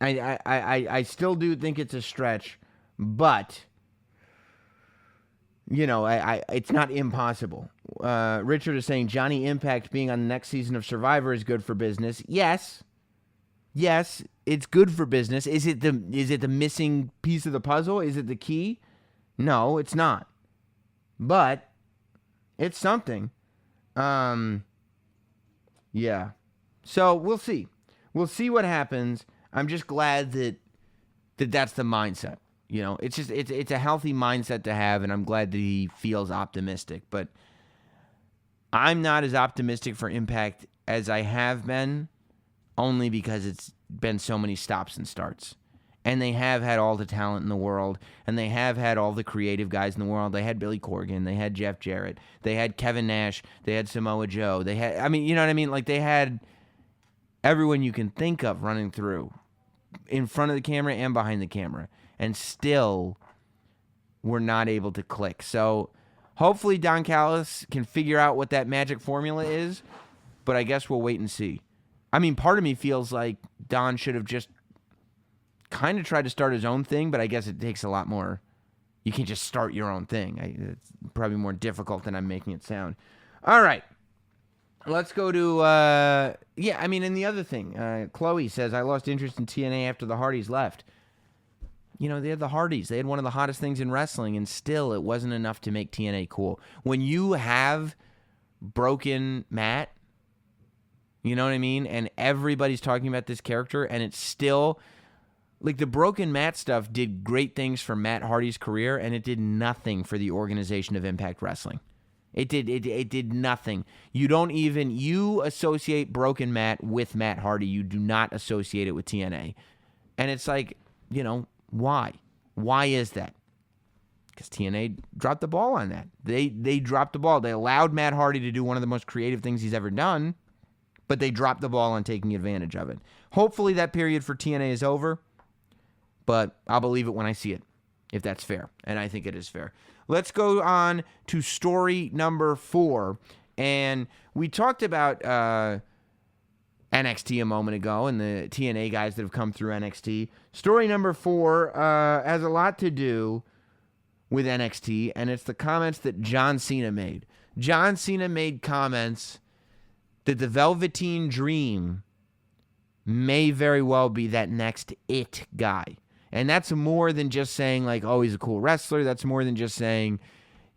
I still do think it's a stretch, but it's not impossible. Richard is saying Johnny Impact being on the next season of Survivor is good for business. Yes, it's good for business. Is it the missing piece of the puzzle? Is it the key? No, it's not. But it's something. Yeah. So we'll see. We'll see what happens. I'm just glad that that's the mindset. It's a healthy mindset to have, and I'm glad that he feels optimistic. But I'm not as optimistic for Impact as I have been, only because it's been so many stops and starts. And they have had all the talent in the world, and they have had all the creative guys in the world. They had Billy Corgan, they had Jeff Jarrett, they had Kevin Nash, they had Samoa Joe, they had, you know what I mean? Like, they had everyone you can think of running through in front of the camera and behind the camera, and still we're not able to click. So hopefully Don Callis can figure out what that magic formula is, but I guess we'll wait and see. Part of me feels like Don should have just kind of tried to start his own thing, but I guess it takes a lot more. You can't just start your own thing. It's probably more difficult than I'm making it sound. All right. Let's go to, and the other thing, Chloe says, I lost interest in TNA after the Hardys left. They had the Hardys. They had one of the hottest things in wrestling, and still it wasn't enough to make TNA cool. When you have Broken Matt, you know what I mean? And everybody's talking about this character, and it's still, like, the Broken Matt stuff did great things for Matt Hardy's career, and it did nothing for the organization of Impact Wrestling. It did nothing. You associate Broken Matt with Matt Hardy. You do not associate it with TNA. And it's like, why? Why is that? Because TNA dropped the ball on that. They dropped the ball. They allowed Matt Hardy to do one of the most creative things he's ever done, but they dropped the ball on taking advantage of it. Hopefully that period for TNA is over, but I'll believe it when I see it, if that's fair. And I think it is fair. Let's go on to story number 4. And we talked about NXT a moment ago and the TNA guys that have come through NXT. Story number 4 has a lot to do with NXT, and it's the comments that John Cena made. John Cena made comments that the Velveteen Dream may very well be that next it guy. And that's more than just saying, like, oh, he's a cool wrestler. That's more than just saying,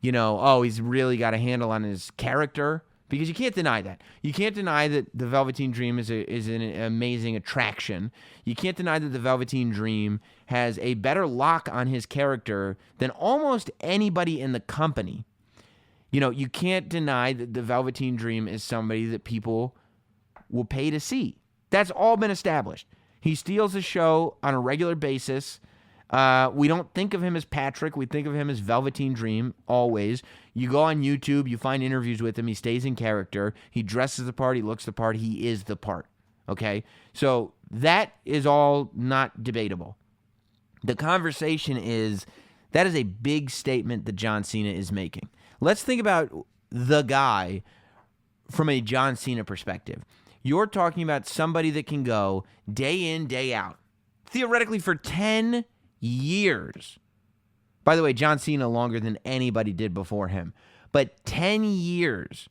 you know, oh, he's really got a handle on his character. Because you can't deny that. You can't deny that the Velveteen Dream is an amazing attraction. You can't deny that the Velveteen Dream has a better lock on his character than almost anybody in the company. You know, you can't deny that the Velveteen Dream is somebody that people will pay to see. That's all been established. He steals the show on a regular basis. We don't think of him as Patrick. We think of him as Velveteen Dream, always. You go on YouTube, you find interviews with him. He stays in character. He dresses the part. He looks the part. He is the part. Okay? So that is all not debatable. The conversation is, that is a big statement that John Cena is making. Let's think about the guy from a John Cena perspective. You're talking about somebody that can go day in, day out, theoretically for 10 years. By the way, John Cena longer than anybody did before him. But 10 years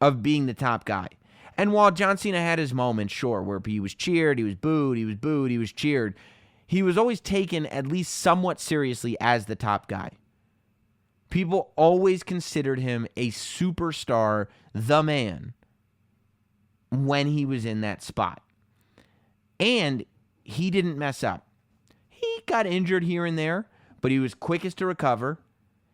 of being the top guy. And while John Cena had his moments, sure, where he was cheered, he was booed, he was cheered, he was always taken at least somewhat seriously as the top guy. People always considered him a superstar, the man, when he was in that spot. And he didn't mess up. He got injured here and there, but he was quickest to recover,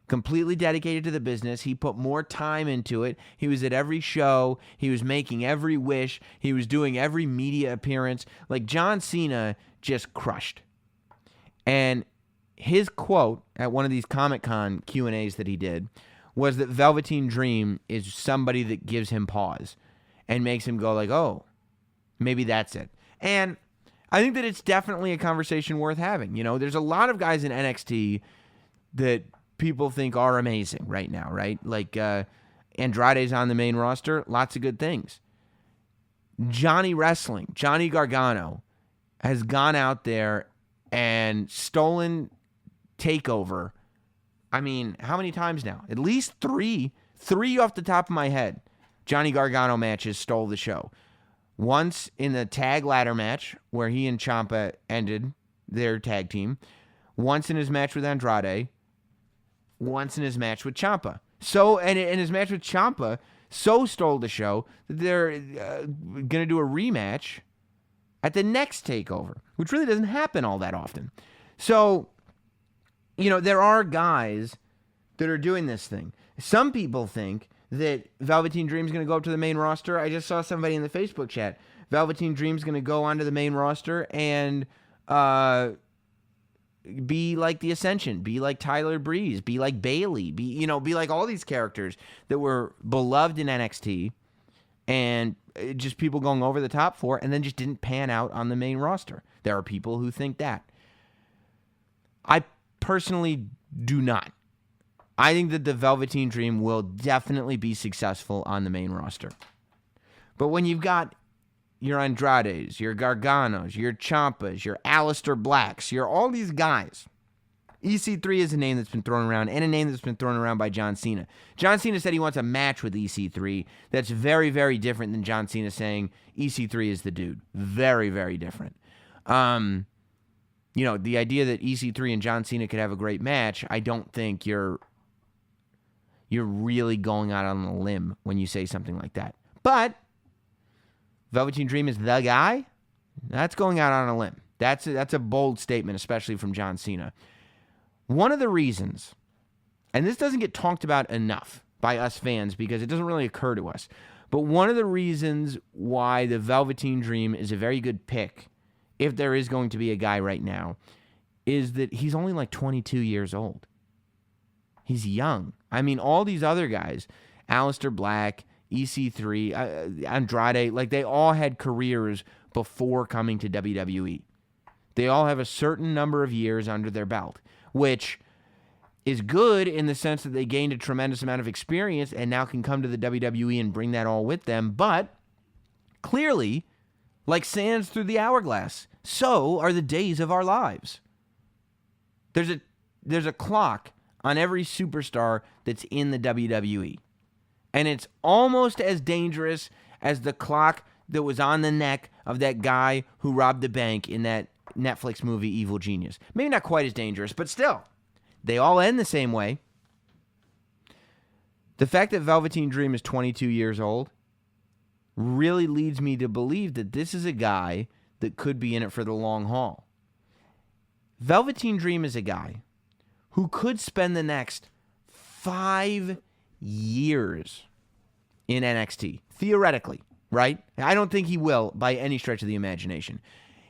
completely dedicated to the business. He put more time into it. He was at every show. He was making every wish. He was doing every media appearance. Like, John Cena just crushed. And his quote at one of these Comic-Con Q&As that he did was that Velveteen Dream is somebody that gives him pause and makes him go like, oh, maybe that's it. And I think that it's definitely a conversation worth having. You know, there's a lot of guys in NXT that people think are amazing right now, right? Like Andrade's on the main roster, lots of good things. Johnny Wrestling, Johnny Gargano, has gone out there and stolen TakeOver. I mean, how many times now? At least three off the top of my head. Johnny Gargano matches stole the show. Once in the tag ladder match where he and Ciampa ended their tag team. Once in his match with Andrade. Once in his match with Ciampa. So, and in his match with Ciampa, so stole the show that they're going to do a rematch at the next TakeOver, which really doesn't happen all that often. So, you know, there are guys that are doing this thing. Some people think that Velveteen Dream's going to go up to the main roster. I just saw somebody in the Facebook chat. Velveteen Dream's going to go onto the main roster and be like the Ascension, be like Tyler Breeze, be like Bayley, be like all these characters that were beloved in NXT and just people going over the top for, and then just didn't pan out on the main roster. There are people who think that. I personally do not. I think that the Velveteen Dream will definitely be successful on the main roster. But when you've got your Andrades, your Garganos, your Ciampas, your Aleister Blacks, your all these guys. EC3 is a name that's been thrown around, and a name that's been thrown around by John Cena. John Cena said he wants a match with EC3. That's very, very different than John Cena saying EC3 is the dude. Very, very different. You know, the idea that EC3 and John Cena could have a great match, I don't think you're really going out on a limb when you say something like that. But Velveteen Dream is the guy. That's going out on a limb. That's a bold statement, especially from John Cena. One of the reasons, and this doesn't get talked about enough by us fans because it doesn't really occur to us, but one of the reasons why the Velveteen Dream is a very good pick, if there is going to be a guy right now, is that he's only like 22 years old. He's young. I mean, all these other guys, Aleister Black, EC3, Andrade, like they all had careers before coming to WWE. They all have a certain number of years under their belt, which is good in the sense that they gained a tremendous amount of experience and now can come to the WWE and bring that all with them. But clearly, like sands through the hourglass, so are the days of our lives. There's a clock on every superstar that's in the WWE. And it's almost as dangerous as the clock that was on the neck of that guy who robbed the bank in that Netflix movie Evil Genius. Maybe not quite as dangerous, but still, they all end the same way. The fact that Velveteen Dream is 22 years old really leads me to believe that this is a guy that could be in it for the long haul. Velveteen Dream is a guy who could spend the next 5 years in NXT, theoretically, right? I don't think he will by any stretch of the imagination.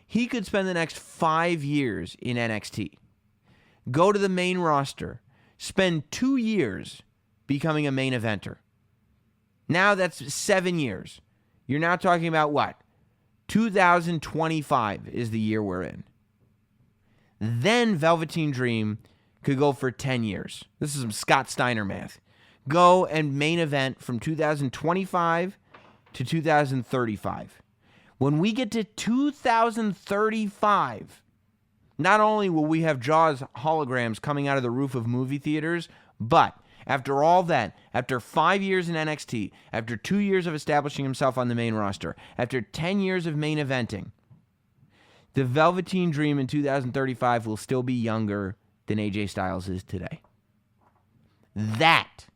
He could spend the next 5 years in NXT, go to the main roster, spend 2 years becoming a main eventer. Now that's 7 years. You're now talking about what? 2025 is the year we're in. Then Velveteen Dream could go for 10 years. This is some Scott Steiner math. Go and main event from 2025 to 2035. When we get to 2035, not only will we have Jaws holograms coming out of the roof of movie theaters, but after all that, after 5 years in NXT, after 2 years of establishing himself on the main roster, after 10 years of main eventing, the Velveteen Dream in 2035 will still be younger than AJ Styles is today. That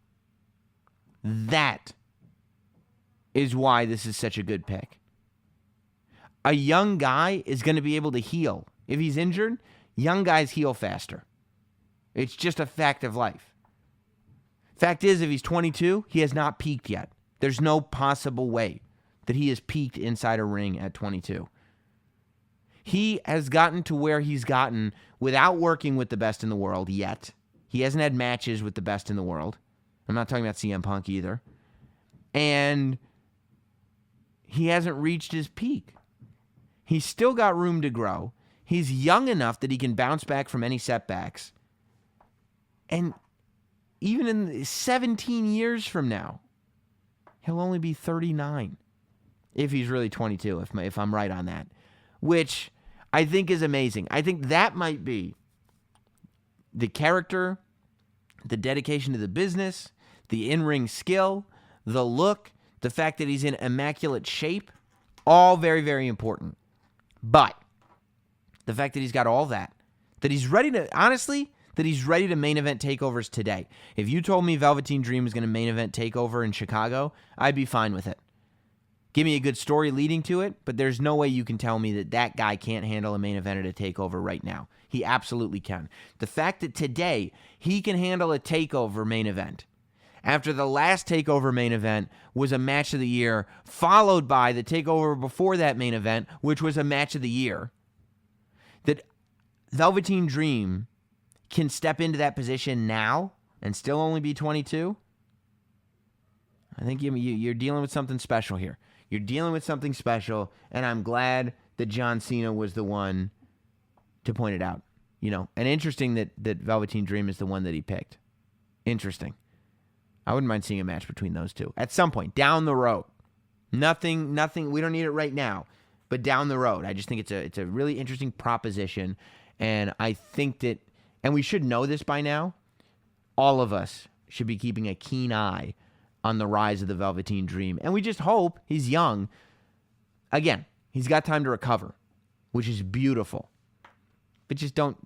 is why this is such a good pick. A young guy is going to be able to heal. If he's injured, young guys heal faster. It's just a fact of life. Fact is, if he's 22, he has not peaked yet. There's no possible way that he has peaked inside a ring at 22. He has gotten to where he's gotten without working with the best in the world yet. He hasn't had matches with the best in the world. I'm not talking about CM Punk either. And he hasn't reached his peak. He's still got room to grow. He's young enough that he can bounce back from any setbacks. And even in 17 years from now, he'll only be 39. If he's really 22, if I'm right on that. Which I think is amazing. I think that might be the character, the dedication to the business, the in-ring skill, the look, the fact that he's in immaculate shape, all very, very important. But the fact that he's got all that he's ready to, honestly, that he's ready to main event takeovers today. If you told me Velveteen Dream was going to main event takeover in Chicago, I'd be fine with it. Give me a good story leading to it, but there's no way you can tell me that guy can't handle a main event at a takeover right now. He absolutely can. The fact that today he can handle a takeover main event, after the last takeover main event was a match of the year, followed by the takeover before that main event, which was a match of the year, that Velveteen Dream can step into that position now and still only be 22, I think you're dealing with something special here. You're dealing with something special, and I'm glad that John Cena was the one to point it out. You know, and interesting that Velveteen Dream is the one that he picked. Interesting. I wouldn't mind seeing a match between those two at some point down the road. Nothing. We don't need it right now, but down the road. I just think it's a really interesting proposition, and I think that, and we should know this by now, all of us should be keeping a keen eye on the rise of the Velveteen Dream. And we just hope he's young. Again, he's got time to recover, which is beautiful. But just don't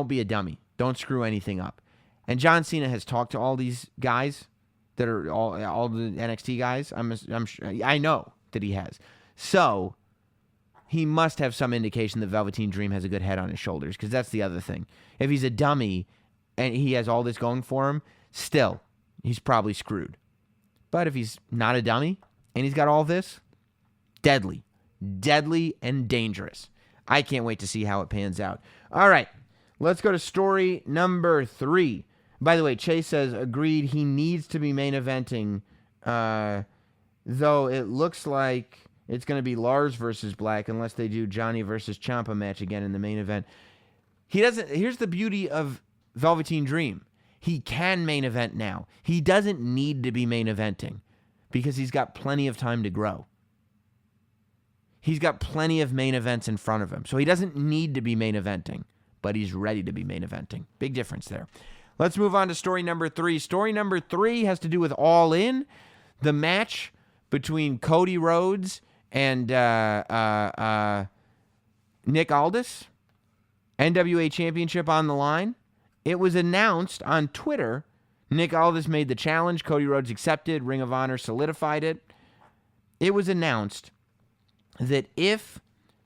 be a dummy. Don't screw anything up. And John Cena has talked to all these guys that are all the NXT guys. I'm sure, I know that he has. So he must have some indication that Velveteen Dream has a good head on his shoulders, because that's the other thing. If he's a dummy and he has all this going for him, still, he's probably screwed. But if he's not a dummy and he's got all this, deadly and dangerous. I can't wait to see how it pans out. All right, let's go to story number 3. By the way, Chase says, agreed, he needs to be main eventing, though it looks like it's going to be Lars versus Black unless they do Johnny versus Ciampa match again in the main event. He doesn't. Here's the beauty of Velveteen Dream. He can main event now. He doesn't need to be main eventing because he's got plenty of time to grow. He's got plenty of main events in front of him. So he doesn't need to be main eventing, but he's ready to be main eventing. Big difference there. Let's move on to story number 3. Story number 3 has to do with All In, the match between Cody Rhodes and Nick Aldis, NWA Championship on the line. It was announced on Twitter. Nick Aldis made the challenge. Cody Rhodes accepted. Ring of Honor solidified it. It was announced that if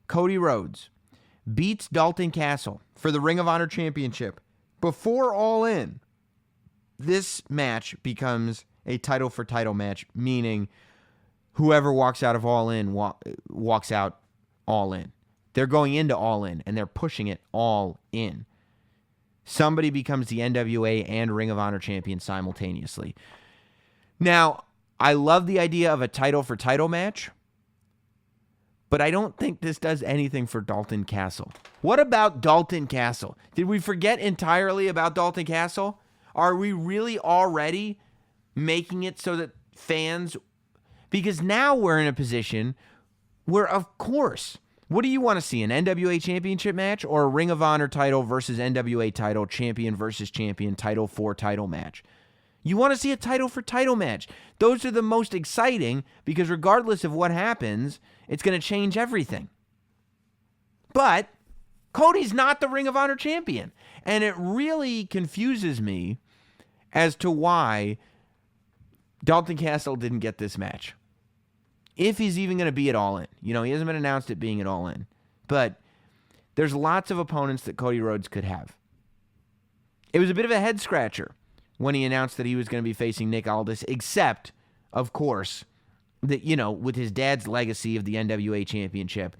Cody Rhodes beats Dalton Castle for the Ring of Honor Championship before All In, this match becomes a title for title match, meaning whoever walks out of All In walks out All In. They're going into All In, and they're pushing it all in. Somebody becomes the NWA and Ring of Honor champion simultaneously. Now, I love the idea of a title for title match, but I don't think this does anything for Dalton Castle. What about Dalton Castle? Did we forget entirely about Dalton Castle? Are we really already making it so that fans... Because now we're in a position where, of course, what do you want to see? An NWA championship match or a Ring of Honor title versus NWA title, champion versus champion, title for title match? You want to see a title for title match. Those are the most exciting because regardless of what happens, it's going to change everything. But Cody's not the Ring of Honor champion. And it really confuses me as to why Dalton Castle didn't get this match. If he's even going to be at All In. You know, he hasn't been announced at being at All In. But there's lots of opponents that Cody Rhodes could have. It was a bit of a head scratcher when he announced that he was going to be facing Nick Aldis, except, of course, that, you know, with his dad's legacy of the NWA Championship,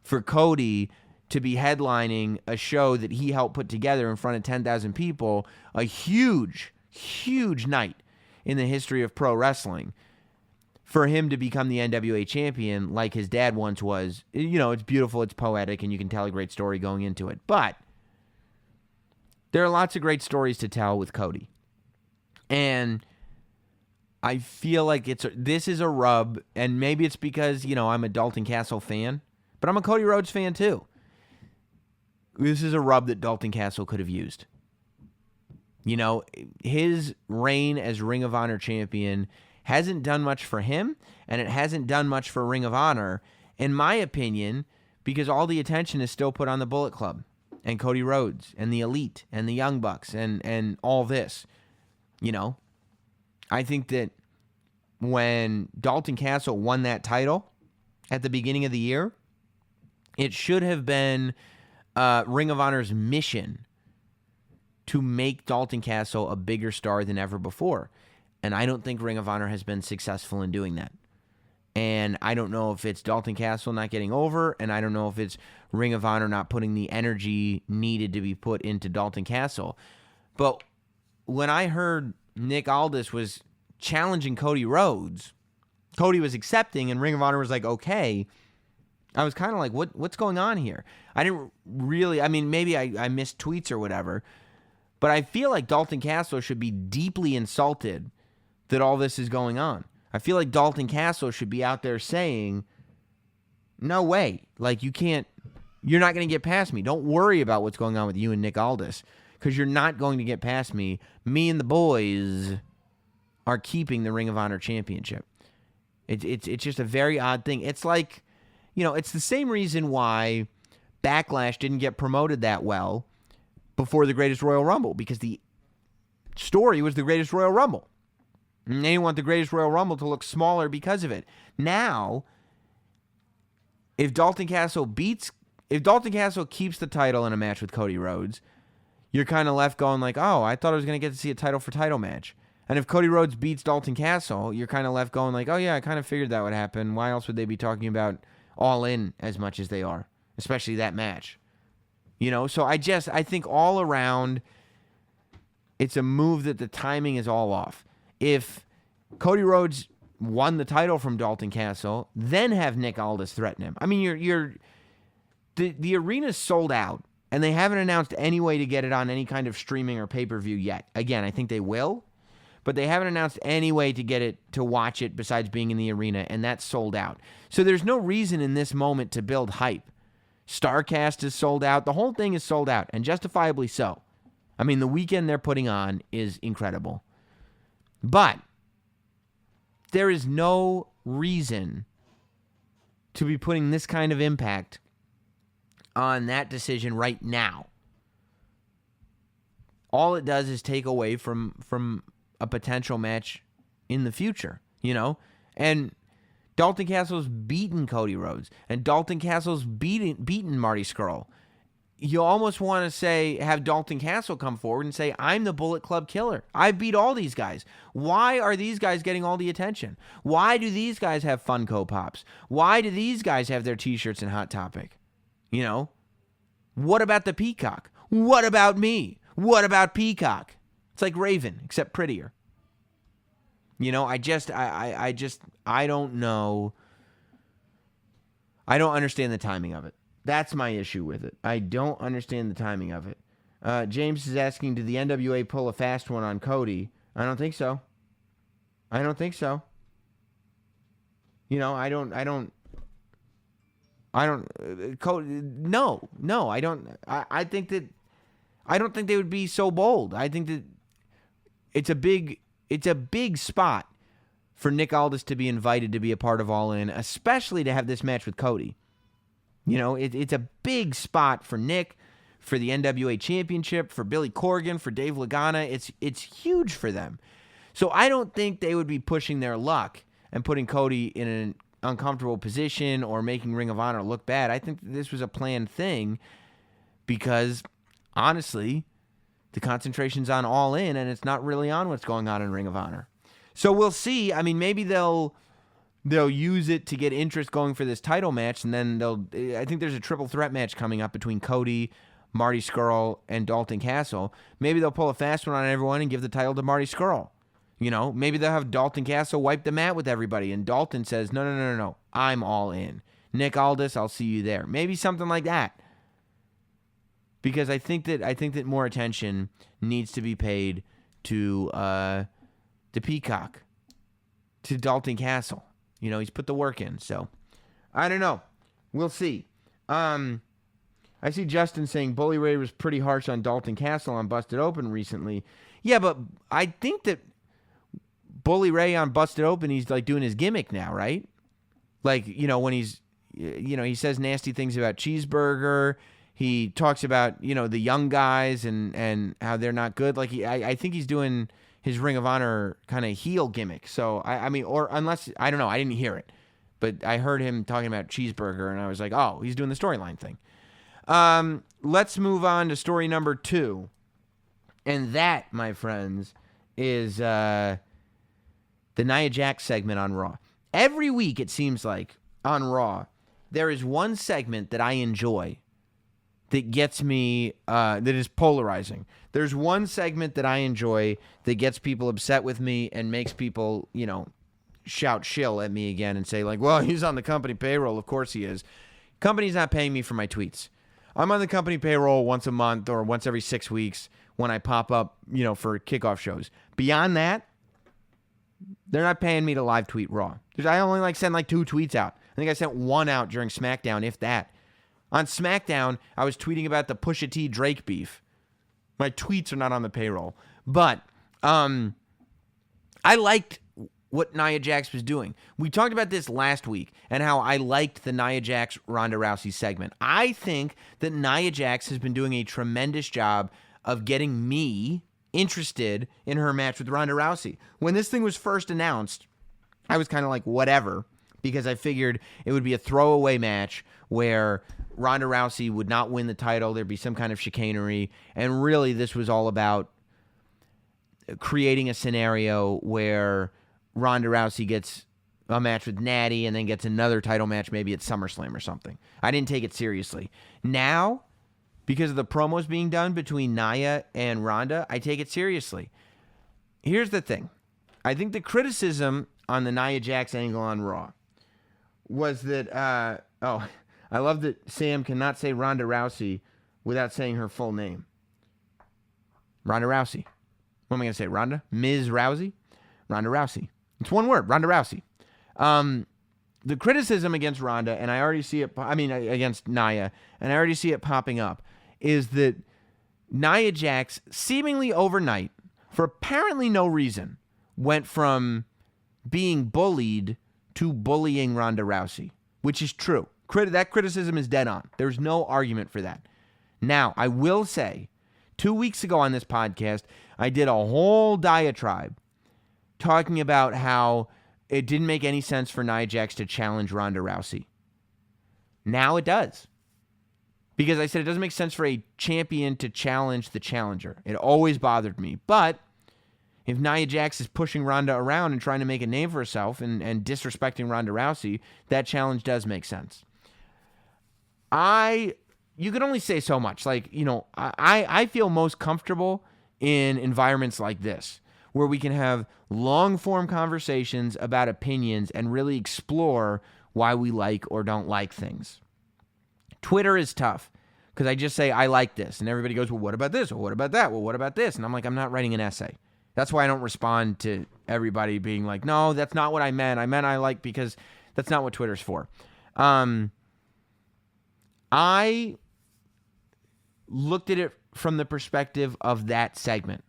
for Cody to be headlining a show that he helped put together in front of 10,000 people, a huge, huge night in the history of pro wrestling, for him to become the NWA champion like his dad once was, you know, it's beautiful, it's poetic, and you can tell a great story going into it. But there are lots of great stories to tell with Cody. And I feel like this is a rub, and maybe it's because, you know, I'm a Dalton Castle fan, but I'm a Cody Rhodes fan too. This is a rub that Dalton Castle could have used. You know, his reign as Ring of Honor champion hasn't done much for him, and it hasn't done much for Ring of Honor, in my opinion, because all the attention is still put on the Bullet Club and Cody Rhodes and the Elite and the Young Bucks and all this. You know, I think that when Dalton Castle won that title at the beginning of the year, it should have been Ring of Honor's mission to make Dalton Castle a bigger star than ever before. And I don't think Ring of Honor has been successful in doing that. And I don't know if it's Dalton Castle not getting over, and I don't know if it's Ring of Honor not putting the energy needed to be put into Dalton Castle. But when I heard Nick Aldis was challenging Cody Rhodes, Cody was accepting, and Ring of Honor was like, okay, I was kind of like, what's going on here? I didn't really, I mean, maybe I missed tweets or whatever, but I feel like Dalton Castle should be deeply insulted that all this is going on. I feel like Dalton Castle should be out there saying, no way, like you're not going to get past me. Don't worry about what's going on with you and Nick Aldis, because you're not going to get past me. Me and the boys are keeping the Ring of Honor championship. It's just a very odd thing. It's like, you know, it's the same reason why Backlash didn't get promoted that well before the Greatest Royal Rumble, because the story was the Greatest Royal Rumble. And they want the Greatest Royal Rumble to look smaller because of it. Now, if Dalton Castle keeps the title in a match with Cody Rhodes, you're kind of left going like, oh, I thought I was going to get to see a title for title match. And if Cody Rhodes beats Dalton Castle, you're kind of left going like, oh yeah, I kind of figured that would happen. Why else would they be talking about All In as much as they are, especially that match? You know, so I think all around, it's a move that the timing is all off. If Cody Rhodes won the title from Dalton Castle, then have Nick Aldis threaten him. I mean, the arena's sold out, and they haven't announced any way to get it on any kind of streaming or pay-per-view yet. Again, I think they will, but they haven't announced any way to get it to watch it besides being in the arena, and that's sold out. So there's no reason in this moment to build hype. StarCast is sold out. The whole thing is sold out, and justifiably so. I mean, the weekend they're putting on is incredible. But there is no reason to be putting this kind of impact on that decision right now, all it does is take away from a potential match in the future, And Dalton Castle's beaten Cody Rhodes, and Dalton Castle's beaten Marty Scurll. You almost want to say, have Dalton Castle come forward and say, I'm the Bullet Club killer. I beat all these guys. Why are these guys getting all the attention? Why do these guys have Funko Pops? Why do these guys have their t-shirts in Hot Topic? What about the Peacock? What about me? What about Peacock? It's like Raven, except prettier. I don't know. I don't understand the timing of it. That's my issue with it. I don't understand the timing of it. James is asking, did the NWA pull a fast one on Cody? I don't think so. No, I don't. I don't think they would be so bold. I think that it's a big spot for Nick Aldis to be invited to be a part of All In, especially to have this match with Cody. It's a big spot for Nick, for the NWA Championship, for Billy Corgan, for Dave Lagana. It's huge for them. So I don't think they would be pushing their luck and putting Cody in an uncomfortable position or making Ring of Honor look bad. I think this was a planned thing because, honestly, the concentration's on All In, and it's not really on what's going on in Ring of Honor. So we'll see. I mean, maybe they'll use it to get interest going for this title match, and then I think there's a triple threat match coming up between Cody, Marty Scurll, and Dalton Castle. Maybe they'll pull a fast one on everyone and give the title to Marty Scurll. Maybe they'll have Dalton Castle wipe the mat with everybody, and Dalton says, no, I'm All In. Nick Aldis, I'll see you there. Maybe something like that. Because I think that more attention needs to be paid to Peacock, to Dalton Castle. He's put the work in. So, I don't know. We'll see. I see Justin saying Bully Ray was pretty harsh on Dalton Castle on Busted Open recently. Yeah, but I think that Bully Ray on Busted Open, he's like doing his gimmick now, right? Like, when he's, he says nasty things about Cheeseburger. He talks about, the young guys and how they're not good. Like, I think he's doing his Ring of Honor kind of heel gimmick. So, I mean, or unless, I don't know, I didn't hear it. But I heard him talking about Cheeseburger, and I was like, oh, he's doing the storyline thing. Let's move on to story number 2. And that, my friends, is the Nia Jax segment on Raw. Every week, it seems like, on Raw, there is one segment that I enjoy that gets me, that is polarizing. There's one segment that I enjoy that gets people upset with me and makes people, shout shill at me again and say, like, well, he's on the company payroll. Of course he is. Company's not paying me for my tweets. I'm on the company payroll once a month or once every 6 weeks when I pop up, for kickoff shows. Beyond that, they're not paying me to live tweet Raw. I only send 2 tweets out. I think I sent 1 out during SmackDown, if that. On SmackDown, I was tweeting about the Pusha T Drake beef. My tweets are not on the payroll. But I liked what Nia Jax was doing. We talked about this last week and how I liked the Nia Jax Ronda Rousey segment. I think that Nia Jax has been doing a tremendous job of getting me interested in her match with Ronda Rousey. When this thing was first announced, I was kind of like, whatever, because I figured it would be a throwaway match where Ronda Rousey would not win the title. There'd be some kind of chicanery. And really, this was all about creating a scenario where Ronda Rousey gets a match with Natty and then gets another title match maybe at SummerSlam or something. I didn't take it seriously. Now, because of the promos being done between Nia and Ronda, I take it seriously. Here's the thing. I think the criticism on the Nia Jax angle on Raw was that, I love that Sam cannot say Ronda Rousey without saying her full name. Ronda Rousey. What am I going to say? Ronda? Ms. Rousey? Ronda Rousey. It's one word. Ronda Rousey. The criticism against Ronda, and I already see it, against Nia, and I already see it popping up, is that Nia Jax, seemingly overnight, for apparently no reason, went from being bullied to bullying Ronda Rousey, which is true. That criticism is dead on. There's no argument for that. Now, I will say, 2 weeks ago on this podcast, I did a whole diatribe talking about how it didn't make any sense for Nia Jax to challenge Ronda Rousey. Now it does. Because I said it doesn't make sense for a champion to challenge the challenger. It always bothered me. But if Nia Jax is pushing Ronda around and trying to make a name for herself and disrespecting Ronda Rousey, that challenge does make sense. You can only say so much. Like, I feel most comfortable in environments like this, where we can have long-form conversations about opinions and really explore why we like or don't like things. Twitter is tough because I just say, I like this. And everybody goes, well, what about this? Or what about that? Well, what about this? And I'm like, I'm not writing an essay. That's why I don't respond to everybody being like, no, that's not what I meant. I meant I like, because that's not what Twitter's for. I looked at it from the perspective of that segment.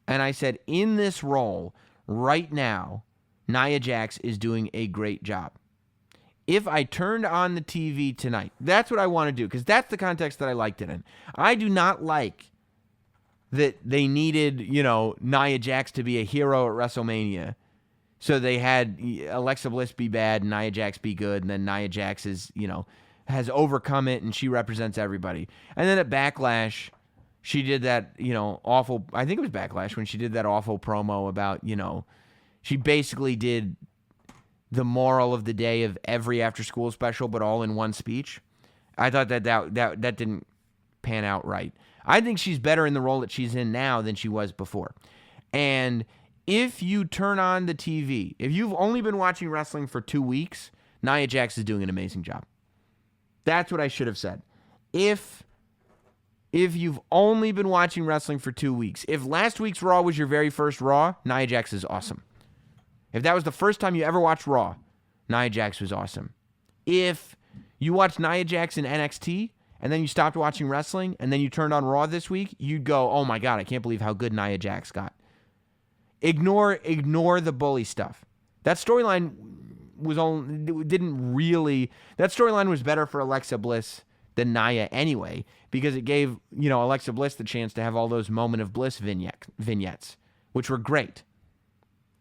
And I said, in this role right now, Nia Jax is doing a great job. If I turned on the TV tonight, that's what I want to do, because that's the context that I liked it in. I do not like that they needed, Nia Jax to be a hero at WrestleMania. So they had Alexa Bliss be bad and Nia Jax be good, and then Nia Jax is, has overcome it and she represents everybody. And then at Backlash, she did that, awful, I think it was Backlash, when she did that awful promo about, she basically did the moral of the day of every after-school special, but all in one speech. I thought that didn't pan out right. I think she's better in the role that she's in now than she was before. And if you turn on the TV, if you've only been watching wrestling for 2 weeks, Nia Jax is doing an amazing job. That's what I should have said. If you've only been watching wrestling for 2 weeks, if last week's Raw was your very first Raw, Nia Jax is awesome. If that was the first time you ever watched Raw, Nia Jax was awesome. If you watched Nia Jax in NXT and then you stopped watching wrestling and then you turned on Raw this week, you'd go, oh my God, I can't believe how good Nia Jax got. Ignore the bully stuff. That storyline that storyline was better for Alexa Bliss than Nia anyway, because it gave, Alexa Bliss the chance to have all those Moment of Bliss vignettes, which were great.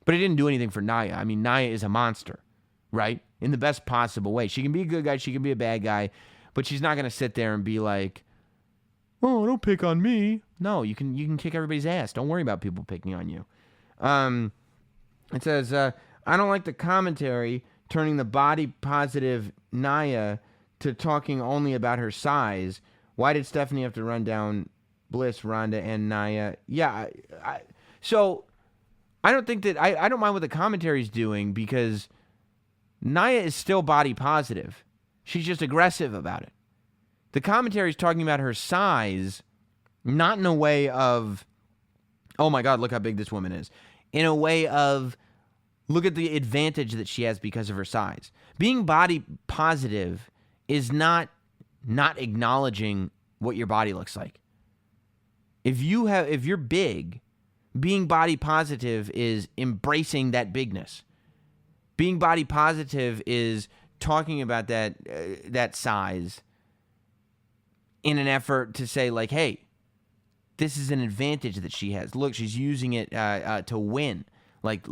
But it didn't do anything for Nia. I mean, Nia is a monster, right? In the best possible way. She can be a good guy, she can be a bad guy, but she's not going to sit there and be like, oh, don't pick on me. No, you can kick everybody's ass. Don't worry about people picking on you. It says, I don't like the commentary turning the body-positive Nia to talking only about her size. Why did Stephanie have to run down Bliss, Ronda, and Nia? Yeah, so I don't think that I don't mind what the commentary's doing, because Nia is still body positive. She's just aggressive about it. The commentary's talking about her size, not in a way of, oh my God, look how big this woman is. In a way of, look at the advantage that she has because of her size. Being body positive is not acknowledging what your body looks like. If you're big, being body positive is embracing that bigness. Being body positive is talking about that size in an effort to say, like, hey, this is an advantage that she has. Look, she's using it to win. Like,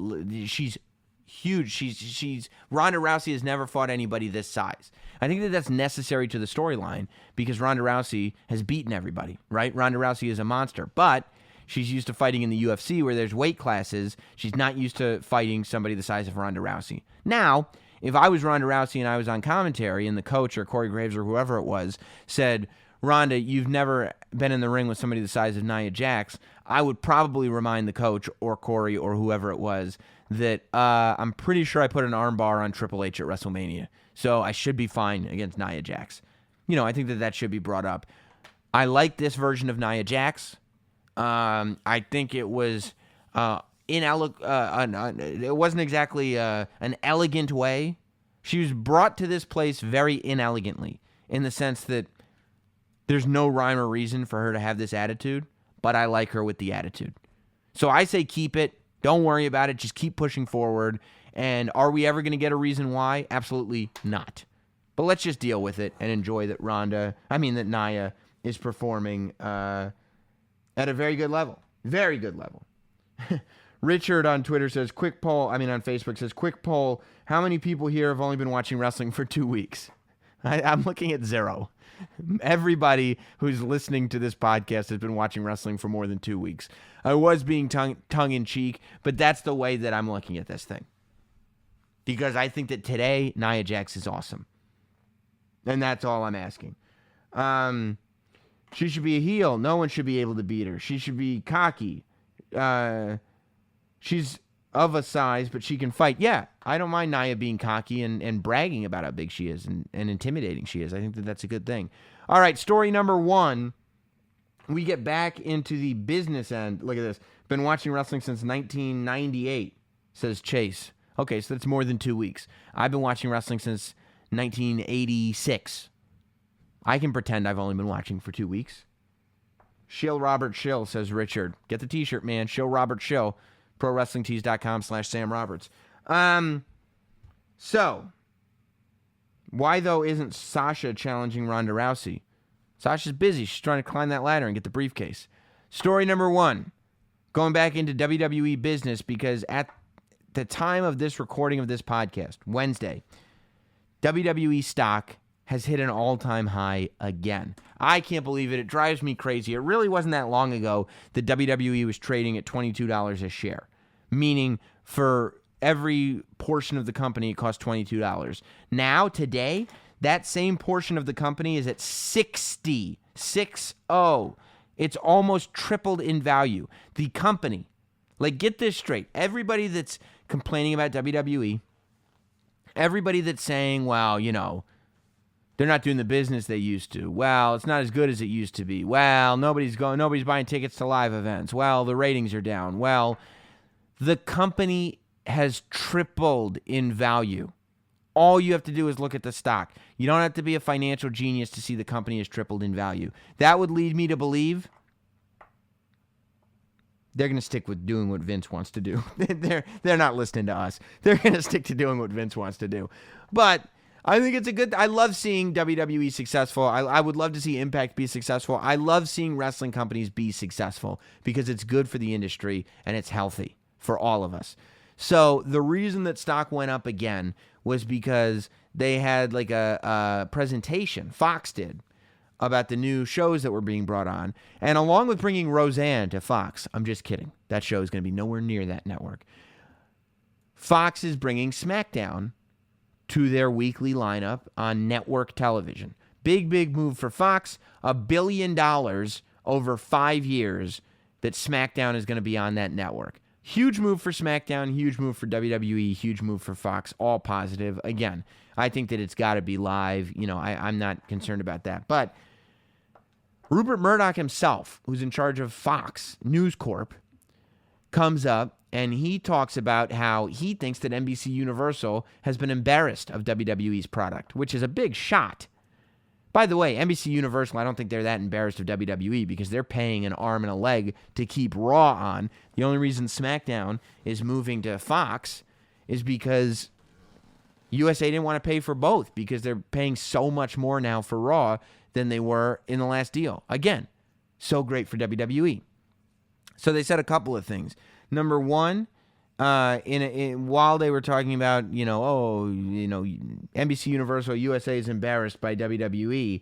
she's huge. She's Ronda Rousey has never fought anybody this size. I think that's necessary to the storyline, because Ronda Rousey has beaten everybody, right? Ronda Rousey is a monster, but she's used to fighting in the UFC where there's weight classes. She's not used to fighting somebody the size of Ronda Rousey. Now, if I was Ronda Rousey and I was on commentary and the coach or Corey Graves or whoever it was said, Ronda, you've never been in the ring with somebody the size of Nia Jax, I would probably remind the coach or Corey or whoever it was that I'm pretty sure I put an armbar on Triple H at WrestleMania, so I should be fine against Nia Jax. I think that should be brought up. I like this version of Nia Jax. I think it was it wasn't exactly an elegant way. She was brought to this place very inelegantly, in the sense that there's no rhyme or reason for her to have this attitude, but I like her with the attitude. So I say keep it. Don't worry about it. Just keep pushing forward. And are we ever going to get a reason why? Absolutely not. But let's just deal with it and enjoy that that Nia is performing at a very good level. Very good level. Richard on Twitter says, on Facebook says, quick poll, how many people here have only been watching wrestling for 2 weeks? I'm looking at 0. Everybody who's listening to this podcast has been watching wrestling for more than 2 weeks. I was being tongue-in-cheek, but that's the way that I'm looking at this thing. Because I think that today, Nia Jax is awesome. And that's all I'm asking. She should be a heel. No one should be able to beat her. She should be cocky. She's of a size, but she can fight. Yeah, I don't mind Nia being cocky and bragging about how big she is and intimidating she is. I think that that's a good thing. All right, story number 1. We get back into the business end. Look at this. Been watching wrestling since 1998, says Chase. Okay, so that's more than 2 weeks. I've been watching wrestling since 1986. I can pretend I've only been watching for 2 weeks. Shill Robert Shill, says Richard. Get the t-shirt, man. Shill Robert Shill. ProWrestlingTees.com/Sam Roberts. So, why, though, isn't Sasha challenging Ronda Rousey? Sasha's busy. She's trying to climb that ladder and get the briefcase. Story number 1. Going back into WWE business, because at the time of this recording of this podcast, Wednesday, WWE stock has hit an all-time high again. I can't believe it. It drives me crazy. It really wasn't that long ago that WWE was trading at $22 a share, meaning for every portion of the company, it cost $22. Now, today, that same portion of the company is at 60. It's almost tripled in value. The company, get this straight. Everybody that's complaining about WWE, everybody that's saying, well, they're not doing the business they used to. Well, it's not as good as it used to be. Well, nobody's buying tickets to live events. Well, the ratings are down. Well, the company has tripled in value. All you have to do is look at the stock. You don't have to be a financial genius to see the company has tripled in value. That would lead me to believe they're going to stick with doing what Vince wants to do. They're not listening to us. They're going to stick to doing what Vince wants to do. But I think it's I love seeing WWE successful. I would love to see Impact be successful. I love seeing wrestling companies be successful because it's good for the industry and it's healthy for all of us. So the reason that stock went up again was because they had a presentation, Fox did, about the new shows that were being brought on. And along with bringing Roseanne to Fox, I'm just kidding. That show is going to be nowhere near that network. Fox is bringing SmackDown to their weekly lineup on network television. Big move for Fox. $1 billion over 5 years that SmackDown is going to be on that network. Huge move for SmackDown, huge move for WWE, huge move for Fox, all positive. Again, I think that it's got to be live. I'm not concerned about that. But Rupert Murdoch himself, who's in charge of Fox News Corp, comes up and he talks about how he thinks that NBC Universal has been embarrassed of WWE's product, which is a big shot. By the way, NBC Universal, I don't think they're that embarrassed of WWE because they're paying an arm and a leg to keep Raw on. The only reason SmackDown is moving to Fox is because USA didn't want to pay for both because they're paying so much more now for Raw than they were in the last deal. Again, so great for WWE. So they said a couple of things. Number one, while they were talking about, NBC Universal USA is embarrassed by WWE,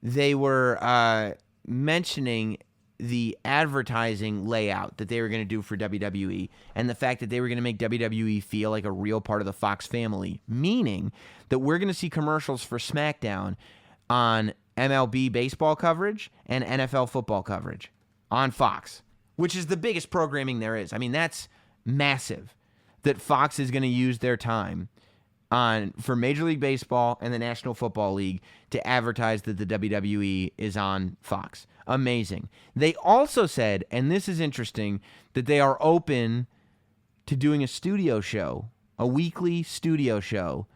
they were mentioning the advertising layout that they were going to do for WWE and the fact that they were going to make WWE feel like a real part of the Fox family, meaning that we're going to see commercials for SmackDown on MLB baseball coverage and NFL football coverage on Fox, which is the biggest programming there is. I mean, that's massive that Fox is going to use their time for Major League Baseball and the National Football League to advertise that the WWE is on Fox. Amazing. They also said, and this is interesting, that they are open to doing a studio show, a weekly studio show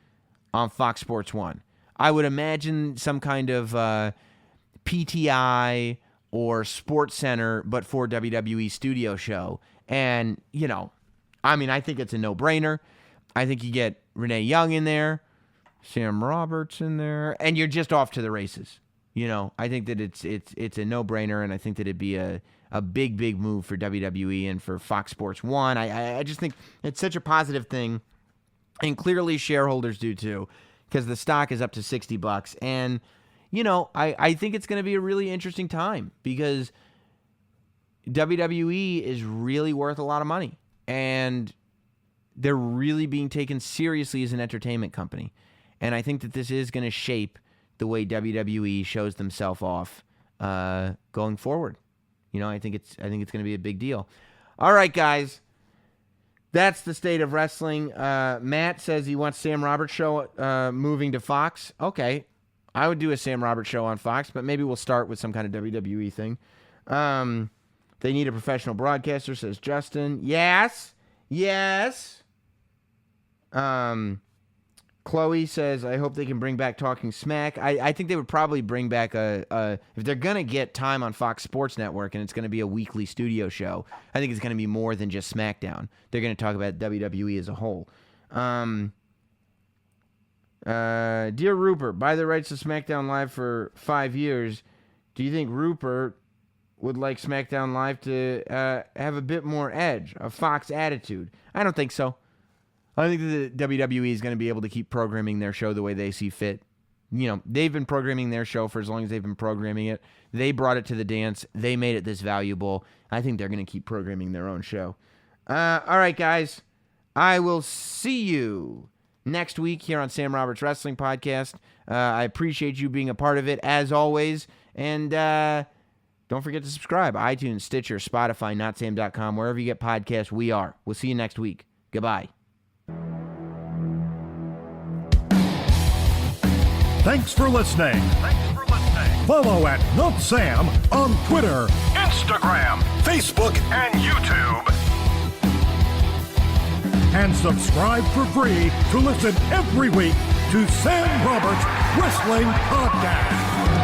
on Fox Sports 1. I would imagine some kind of PTI or Sports Center, but for WWE studio show. And, I think it's a no-brainer. I think you get Renee Young in there. Sam Roberts in there, and you're just off to the races. You know, I think that it's a no-brainer, and I think that it'd be a big move for WWE and for Fox Sports 1. I just think it's such a positive thing, and clearly shareholders do too, because the stock is up to $60. And, you know, I think it's going to be a really interesting time because WWE is really worth a lot of money, and they're really being taken seriously as an entertainment company. And I think that this is going to shape the way WWE shows themselves off going forward. You know, I think it's going to be a big deal. All right, guys. That's the state of wrestling. Matt says he wants Sam Roberts show moving to Fox. Okay. I would do a Sam Roberts show on Fox, but maybe we'll start with some kind of WWE thing. They need a professional broadcaster, says Justin. Yes. Chloe says, I hope they can bring back Talking Smack. I think they would probably bring back if they're going to get time on Fox Sports Network and it's going to be a weekly studio show, I think it's going to be more than just SmackDown. They're going to talk about WWE as a whole. Dear Rupert, buy the rights to SmackDown Live for 5 years. Do you think Rupert would like SmackDown Live to have a bit more edge, a Fox attitude? I don't think so. I think that the WWE is going to be able to keep programming their show the way they see fit. You know, they've been programming their show for as long as they've been programming it. They brought it to the dance. They made it this valuable. I think they're going to keep programming their own show. All right, guys. I will see you next week here on Sam Roberts Wrestling Podcast. I appreciate you being a part of it, as always. And don't forget to subscribe. iTunes, Stitcher, Spotify, notsam.com. Wherever you get podcasts, we are. We'll see you next week. Goodbye. Thanks for listening. Follow at Not Sam on Twitter, Instagram, Facebook, and YouTube. And subscribe for free to listen every week to Sam Roberts Wrestling Podcast.